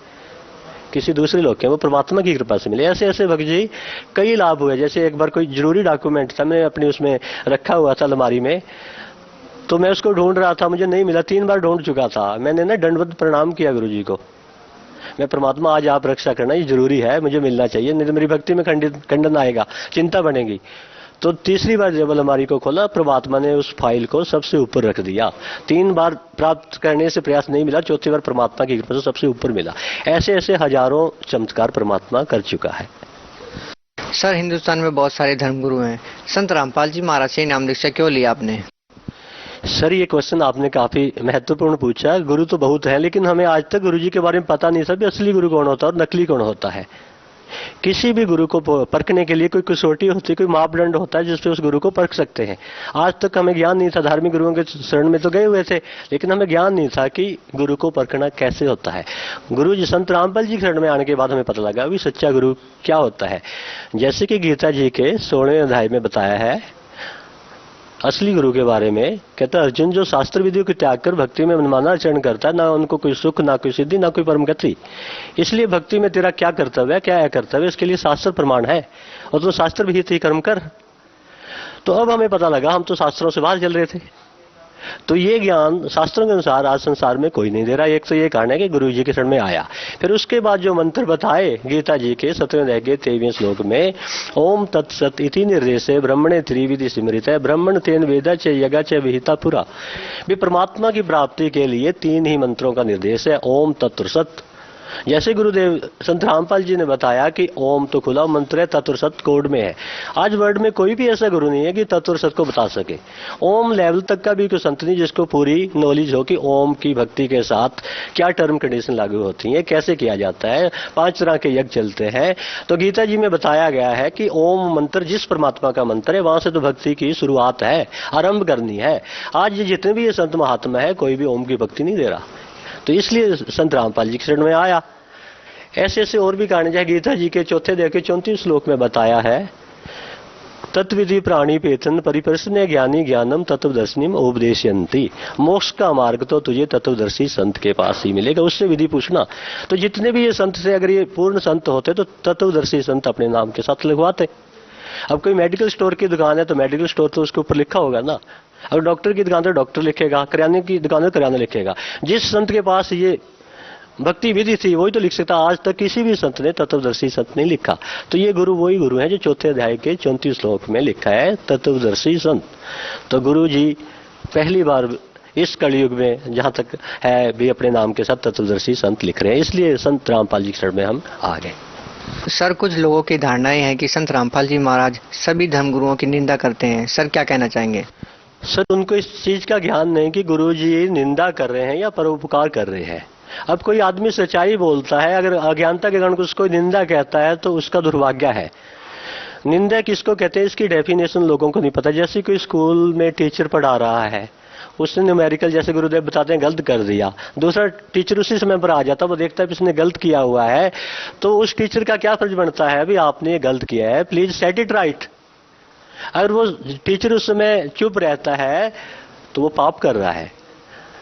किसी दूसरे लोक के, वो परमात्मा की कृपा से मिले। ऐसे ऐसे भक्त जी कई लाभ हुए। जैसे एक बार कोई जरूरी डॉक्यूमेंट था, मैं अपनी उसमें रखा हुआ था अलमारी में, तो मैं उसको ढूंढ रहा था, मुझे नहीं मिला, 3 बार ढूंढ चुका था। मैंने ना दंडवत प्रणाम किया गुरु जी को, मैं परमात्मा आज आप रक्षा करना, ये जरूरी है, मुझे मिलना चाहिए, नहीं तो मेरी भक्ति में खंडन आएगा, चिंता बनेगी। तो तीसरी बार जब अलमारी को खोला, परमात्मा ने उस फाइल को सबसे ऊपर रख दिया। 3 बार प्राप्त करने से प्रयास नहीं मिला, चौथी बार परमात्मा की कृपा से सबसे ऊपर मिला। ऐसे ऐसे हजारों चमत्कार परमात्मा कर चुका है। सर, हिंदुस्तान में बहुत सारे धर्मगुरु हैं, संत रामपाल जी महाराज से नाम दीक्षा क्यों लिया आपने? सर, ये क्वेश्चन आपने काफी महत्वपूर्ण पूछा। गुरु तो बहुत है, लेकिन हमें आज तक गुरु जी के बारे में पता नहीं था भी असली गुरु कौन होता है और नकली कौन होता है। किसी भी गुरु को परखने के लिए कोई कसौटी होती है, कोई मापदंड होता है जिसपे उस गुरु को परख सकते हैं। आज तक हमें ज्ञान नहीं था, धार्मिक गुरुओं के शरण में तो गए हुए थे, लेकिन हमें ज्ञान नहीं था कि गुरु को परखना कैसे होता है। गुरु जी संत रामपाल जी के शरण में आने के बाद हमें पता लगा भी सच्चा गुरु क्या होता है। जैसे कि गीता जी के 16वें अध्याय में बताया है असली गुरु के बारे में, कहता है अर्जुन जो शास्त्र विधियों को त्याग कर भक्ति में मनमाना आचरण करता है, ना उनको कोई सुख, ना कोई सिद्धि, ना कोई परम गति। इसलिए भक्ति में तेरा क्या कर्तव्य है, क्या अकर्तव्य, इसके लिए शास्त्र प्रमाण है, और तो शास्त्र विहित ही कर्म कर। तो अब हमें पता लगा हम तो शास्त्रों से बाहर चल रहे थे। तो ये ज्ञान शास्त्रों के अनुसार आज संसार में कोई नहीं दे रहा। एक तो ये कारण है कि गुरु जी के शरण में आया। फिर उसके बाद जो मंत्र बताए गीता जी के 17वें अध्याय के 23वें श्लोक में, ओम तत्सत इति निर्देशे ब्रह्मणे त्रिविधि स्मृत है ब्रह्मण तेन वेदा च यज्ञ च विहिता पुरा। भी परमात्मा की प्राप्ति के लिए 3 ही मंत्रों का निर्देश है, ओम तत्व सत। जैसे गुरुदेव संत रामपाल जी ने बताया कि ओम तो खुला मंत्र है, तत्व सत कोड में है। आज वर्ल्ड में कोई भी ऐसा गुरु नहीं है कि तत्व सत को बता सके। ओम लेवल तक का भी कोई संत नहीं जिसको पूरी नॉलेज हो कि ओम की भक्ति के साथ क्या टर्म कंडीशन लागू होती है, कैसे किया जाता है, 5 तरह के यज्ञ चलते हैं। तो गीता जी में बताया गया है कि ओम मंत्र जिस परमात्मा का मंत्र है वहां से तो भक्ति की शुरुआत है, आरंभ करनी है। आज जितने भी ये संत महात्मा है कोई भी ओम की भक्ति नहीं दे रहा, तो इसलिए संत रामपाल जी के शरण में आया। ऐसे ऐसे और भी कारण है। गीता जी के 4th अध्याय के 34 श्लोक में बताया है, तत्विधि प्राणी पेतन परिप्रश्न ज्ञानी ज्ञानम तत्वदर्शनीम उपदेशयंती। मोक्ष का मार्ग तो तुझे तत्वदर्शी संत के पास ही मिलेगा, उससे विधि पूछना। तो जितने भी ये संत थे, अगर ये पूर्ण संत होते तो तत्वदर्शी संत अपने नाम के साथ लिखवाते। अब कोई मेडिकल स्टोर की दुकान है तो मेडिकल स्टोर तो उसके ऊपर लिखा होगा ना। अगर डॉक्टर की दुकान तो डॉक्टर लिखेगा, किराने की दुकान तो किराना लिखेगा। जिस संत के पास ये भक्ति विधि थी वही तो लिख सकता। आज तक किसी भी संत ने तत्वदर्शी संत नहीं लिखा। तो ये गुरु वही गुरु है जो 4th अध्याय के 34 श्लोक में लिखा है, तत्वदर्शी संत। तो गुरु जी पहली बार इस कलयुग में जहां तक है भी अपने नाम के साथ तत्वदर्शी संत लिख रहे हैं, इसलिए संत रामपाल जी के शरण में हम आ गए। सर, कुछ लोगों की धारणाएं हैं कि संत रामपाल जी महाराज सभी धर्मगुरुओं की निंदा करते हैं, सर क्या कहना चाहेंगे? सर, उनको इस चीज का ज्ञान नहीं कि गुरु जी निंदा कर रहे हैं या परोपकार कर रहे हैं। अब कोई आदमी सच्चाई बोलता है, अगर अज्ञानता के कारण उसको निंदा कहता है तो उसका दुर्भाग्य है। निंदा किसको कहते हैं इसकी डेफिनेशन लोगों को नहीं पता। जैसे कोई स्कूल में टीचर पढ़ा रहा है, उसने न्यूमेरिकल जैसे गुरुदेव बताते हैं गलत कर दिया, दूसरा टीचर उसी समय पर आ जाता, वो देखता है कि इसने गलत किया हुआ है, तो उस टीचर का क्या फर्ज बनता है, अभी आपने ये गलत किया है, प्लीज सेट इट राइट। अगर वो टीचर उस समय चुप रहता है तो वो पाप कर रहा है।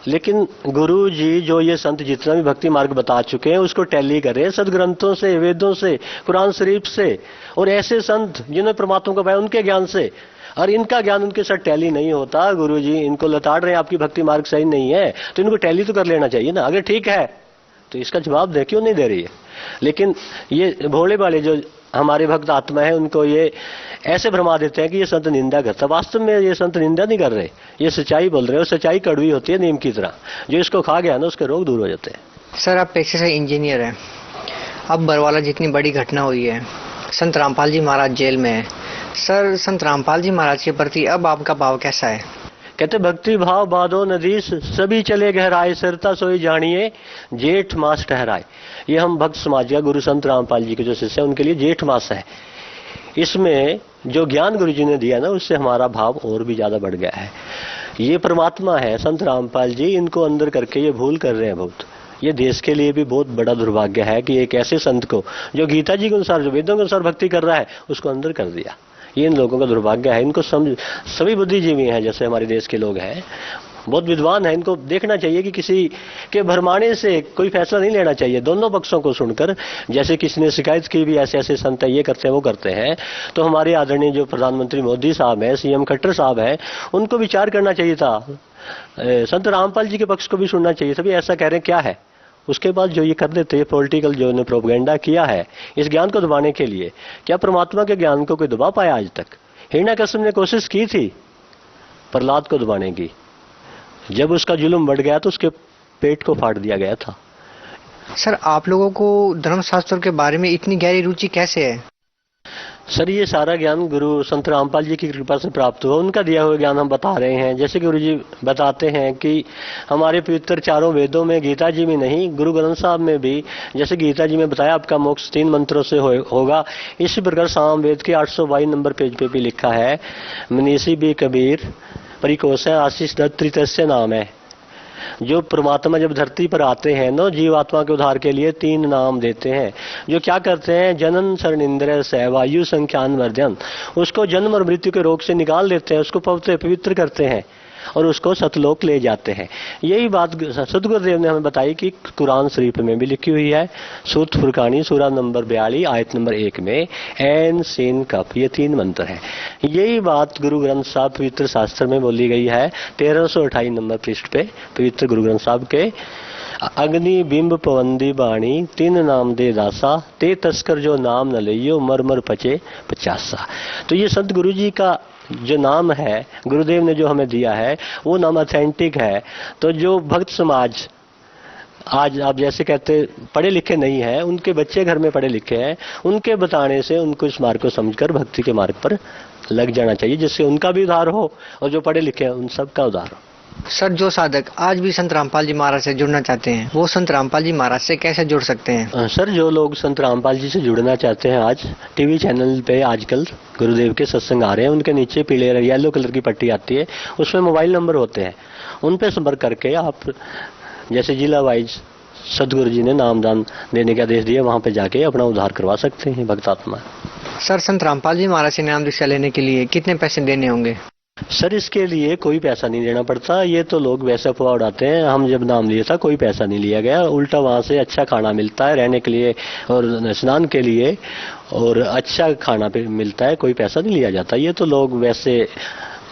लेकिन गुरु जी जो ये संत जितना भी भक्ति मार्ग बता चुके हैं उसको टैली करें सदग्रंथों से, वेदों से, कुरान शरीफ से, और ऐसे संत जिन्होंने परमात्मा को पाया उनके ज्ञान से। और इनका ज्ञान उनके साथ टैली नहीं होता। गुरु जी इनको लताड़ रहे हैं, आपकी भक्ति मार्ग सही नहीं है, तो इनको टैली तो कर लेना चाहिए ना। अगर ठीक है तो इसका जवाब दे, क्यों नहीं दे रही है। लेकिन ये भोले वाले जो हमारे भक्त आत्मा है उनको ये ऐसे भरमा देते हैं कि ये संत निंदा करता। वास्तव में ये संत निंदा नहीं कर रहे, ये सच्चाई बोल रहे हैं। और सच्चाई कड़वी होती है नीम की तरह, जो इसको खा गया ना उसके रोग दूर हो जाते हैं। सर, आप पेशे से इंजीनियर हैं, अब बरवाला जितनी बड़ी घटना हुई है, संत रामपाल जी महाराज जेल में है, सर संत रामपाल जी महाराज के प्रति अब आपका भाव कैसा है? कहते भक्ति भाव बादो नदीस सभी चले गहराए, सरता सोई जानिए जेठ मास ठहराए। ये हम भक्त समाज का गुरु संत रामपाल जी के जो शिष्य है उनके लिए जेठ मास है। इसमें जो ज्ञान गुरु जी ने दिया ना उससे हमारा भाव और भी ज्यादा बढ़ गया है। ये परमात्मा है संत रामपाल जी, इनको अंदर करके ये भूल कर रहे हैं बहुत। ये देश के लिए भी बहुत बड़ा दुर्भाग्य है कि एक ऐसे संत को जो गीता जी के अनुसार, जो वेदों के अनुसार भक्ति कर रहा है, उसको अंदर कर दिया। ये इन लोगों का दुर्भाग्य है। इनको समझ, सभी बुद्धिजीवी हैं जैसे हमारे देश के लोग हैं, बहुत विद्वान है, इनको देखना चाहिए कि किसी के भरमाने से कोई फैसला नहीं लेना चाहिए। दोनों पक्षों को सुनकर, जैसे किसी ने शिकायत की भी ऐसे ऐसे संत ये करते हैं वो करते हैं, तो हमारे आदरणीय जो प्रधानमंत्री मोदी साहब है, सीएम खट्टर साहब है, उनको विचार करना चाहिए था। संत रामपाल जी के पक्ष को भी सुनना चाहिए था, भी ऐसा कह रहे हैं क्या है। उसके बाद जो ये कर देते हैं पॉलिटिकल जो ने प्रोपेगेंडा किया है इस ज्ञान को दबाने के लिए, क्या परमात्मा के ज्ञान को कोई दबा पाया आज तक? हिरण्यकश्यप ने कोशिश की थी प्रहलाद को दबाने की, जब उसका जुल्म बढ़ गया तो उसके पेट को फाड़ दिया गया था। सर आप लोगों को धर्मशास्त्रों के बारे में इतनी गहरी रुचि कैसे है? सर ये सारा ज्ञान गुरु संत रामपाल जी की कृपा से प्राप्त हुआ, उनका दिया हुआ ज्ञान हम बता रहे हैं। जैसे गुरु जी बताते हैं कि हमारे पवित्र चारों वेदों में, गीता जी में नहीं, गुरु ग्रंथ साहब में भी, जैसे गीता जी में बताया आपका मोक्ष 3 मंत्रों से होगा, इसी प्रकार साम वेद के 822 नंबर पेज पे भी लिखा है, मनीषी भी कबीर परिकोष आशीष दत्त तृतीय नाम है। जो परमात्मा जब धरती पर आते हैं ना, जीवात्मा के उद्धार के लिए 3 नाम देते हैं। जो क्या करते हैं, जनन शरण इंद्र से वायु संख्यान वर्धन, उसको जन्म और मृत्यु के रोग से निकाल देते हैं, उसको पवित्र करते हैं और उसको सतलोक ले जाते हैं। यही बात सदगुरुदेव ने हमें बताई कि कुरान शरीफ में भी लिखी हुई है, सूरत फुरकानी सूरा नंबर 42 आयत नंबर 1 में एन सीन कप, ये 3 मंत्र हैं। यही बात गुरु ग्रंथ साहब पवित्र शास्त्र में बोली गई है 1328 नंबर पृष्ठ पे, पवित्र गुरु ग्रंथ साहब के। अग्नि बिंब पवंदी बाणी 3 नाम दे दासा, ते तस्कर जो नाम न लियो मर मर पचे 50। तो ये संत गुरु जी का जो नाम है, गुरुदेव ने जो हमें दिया है, वो नाम ऑथेंटिक है। तो जो भक्त समाज आज आप जैसे कहते पढ़े लिखे नहीं है, उनके बच्चे घर में पढ़े लिखे हैं, उनके बताने से उनको इस मार्ग को समझकर भक्ति के मार्ग पर लग जाना चाहिए, जिससे उनका भी उद्धार हो और जो पढ़े लिखे हैं उन सब का उद्धार हो। सर जो साधक आज भी संत रामपाल जी महाराज से जुड़ना चाहते हैं, वो संत रामपाल जी महाराज से कैसे जुड़ सकते हैं? सर जो लोग संत रामपाल जी से जुड़ना चाहते हैं, आज टीवी चैनल पे आजकल गुरुदेव के सत्संग आ रहे हैं, उनके नीचे पीले येलो कलर की पट्टी आती है, उसमें मोबाइल नंबर होते हैं, उन पे संपर्क करके आप जैसे जिला वाइज सदगुरु जी ने नामदान देने के आदेश दिए, वहां पे जाके अपना उद्धार करवा सकते हैं भक्तात्मा। सर संत रामपाल जी महाराज से नाम दीक्षा लेने के लिए कितने पैसे देने होंगे? सर इसके लिए कोई पैसा नहीं देना पड़ता, ये तो लोग वैसे अफवाह उड़ाते हैं। हम जब नाम लिए था कोई पैसा नहीं लिया गया, उल्टा वहाँ से अच्छा खाना मिलता है रहने के लिए और स्नान के लिए, और अच्छा खाना पे मिलता है, कोई पैसा नहीं लिया जाता। ये तो लोग वैसे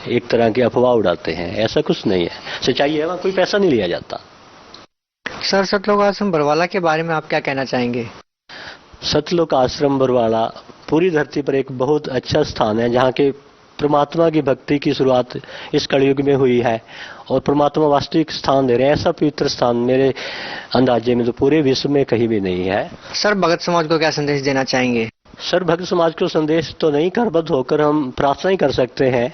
एक तरह की अफवाह उड़ाते हैं, ऐसा कुछ नहीं है, सच्चाई है, वहाँ कोई पैसा नहीं लिया जाता। सर सतलोक आश्रम बरवाला के बारे में आप क्या कहना चाहेंगे? सतलोक आश्रम बरवाला पूरी धरती पर एक बहुत अच्छा स्थान है, जहाँ के परमात्मा की भक्ति की शुरुआत इस कलयुग में हुई है और परमात्मा वास्तविक स्थान दे रहे हैं। ऐसा पवित्र स्थान मेरे अंदाजे में तो पूरे विश्व में कहीं भी नहीं है। सर भगत समाज को क्या संदेश देना चाहेंगे? सर भक्त समाज को संदेश तो नहीं, करबद्ध होकर हम प्रार्थना ही कर सकते हैं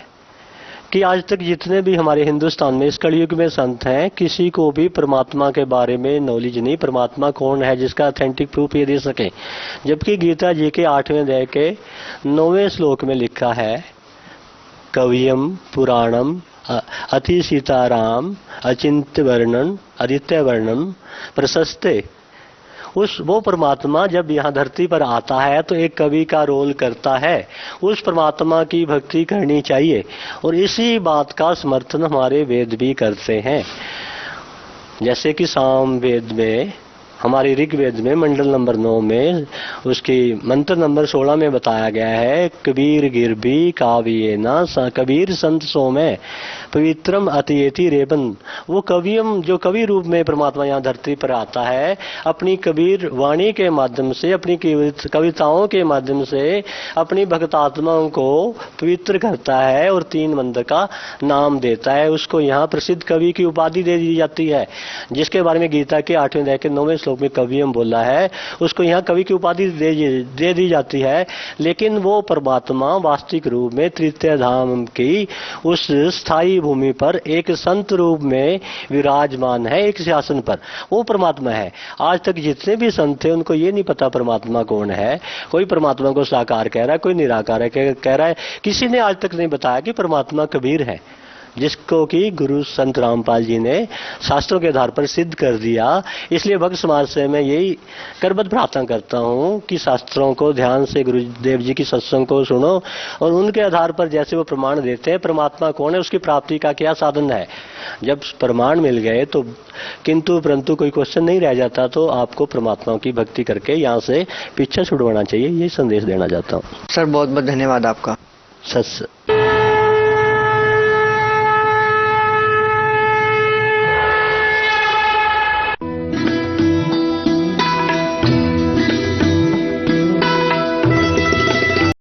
कि आज तक जितने भी हमारे हिंदुस्तान में इस कलयुग में संत हैं, किसी को भी परमात्मा के बारे में नॉलेज नहीं, परमात्मा कौन है जिसका ऑथेंटिक प्रूफ ये दे सके। जबकि गीता जी के 8वें अध्याय के 9वें श्लोक में लिखा है, कवियम पुराणम अति सीताराम अचिंत्य वर्णन आदित्य वर्णन प्रशस्ते। वो परमात्मा जब यहाँ धरती पर आता है तो एक कवि का रोल करता है, उस परमात्मा की भक्ति करनी चाहिए और इसी बात का समर्थन हमारे वेद भी करते हैं। जैसे कि साम वेद में, हमारे ऋग्वेद में मंडल नंबर 9 में उसकी मंत्र नंबर 16 में बताया गया है, कबीर गिरबी काव्ये न कबीर संत सो में पवित्रम अतियेति रेबन। वो कवियम जो कवि रूप में परमात्मा यहाँ धरती पर आता है, अपनी कबीर वाणी के माध्यम से, अपनी कविताओं के माध्यम से अपनी भक्तात्माओं को पवित्र करता है और 3 मंत्र का नाम देता है। उसको यहाँ प्रसिद्ध कवि की उपाधि दे दी जाती है, जिसके बारे में गीता के 8वें अध्याय के 9वें श्लोक में कवियम बोला है, उसको यहाँ कवि की उपाधि दे दी जाती है। लेकिन वो परमात्मा वास्तविक रूप में तृतीय धाम की उस स्थायी भूमि पर एक संत रूप में विराजमान है, एक सिंहासन पर वो परमात्मा है। आज तक जितने भी संत थे उनको ये नहीं पता परमात्मा कौन है। कोई परमात्मा को साकार कह रहा है, कोई निराकार है कह रहा है, किसी ने आज तक नहीं बताया कि परमात्मा कबीर है, जिसको कि गुरु संत रामपाल जी ने शास्त्रों के आधार पर सिद्ध कर दिया। इसलिए भक्त समाज से मैं यही करबद्ध प्रार्थना करता हूँ कि शास्त्रों को ध्यान से, गुरुदेव जी की सत्संग को सुनो और उनके आधार पर जैसे वो प्रमाण देते हैं परमात्मा कौन है, उसकी प्राप्ति का क्या साधन है। जब प्रमाण मिल गए तो किंतु परंतु कोई क्वेश्चन नहीं रह जाता, तो आपको परमात्मा की भक्ति करके यहाँ से पीछे छुड़वाना चाहिए, ये संदेश देना चाहता हूँ। सर बहुत बहुत धन्यवाद आपका। सच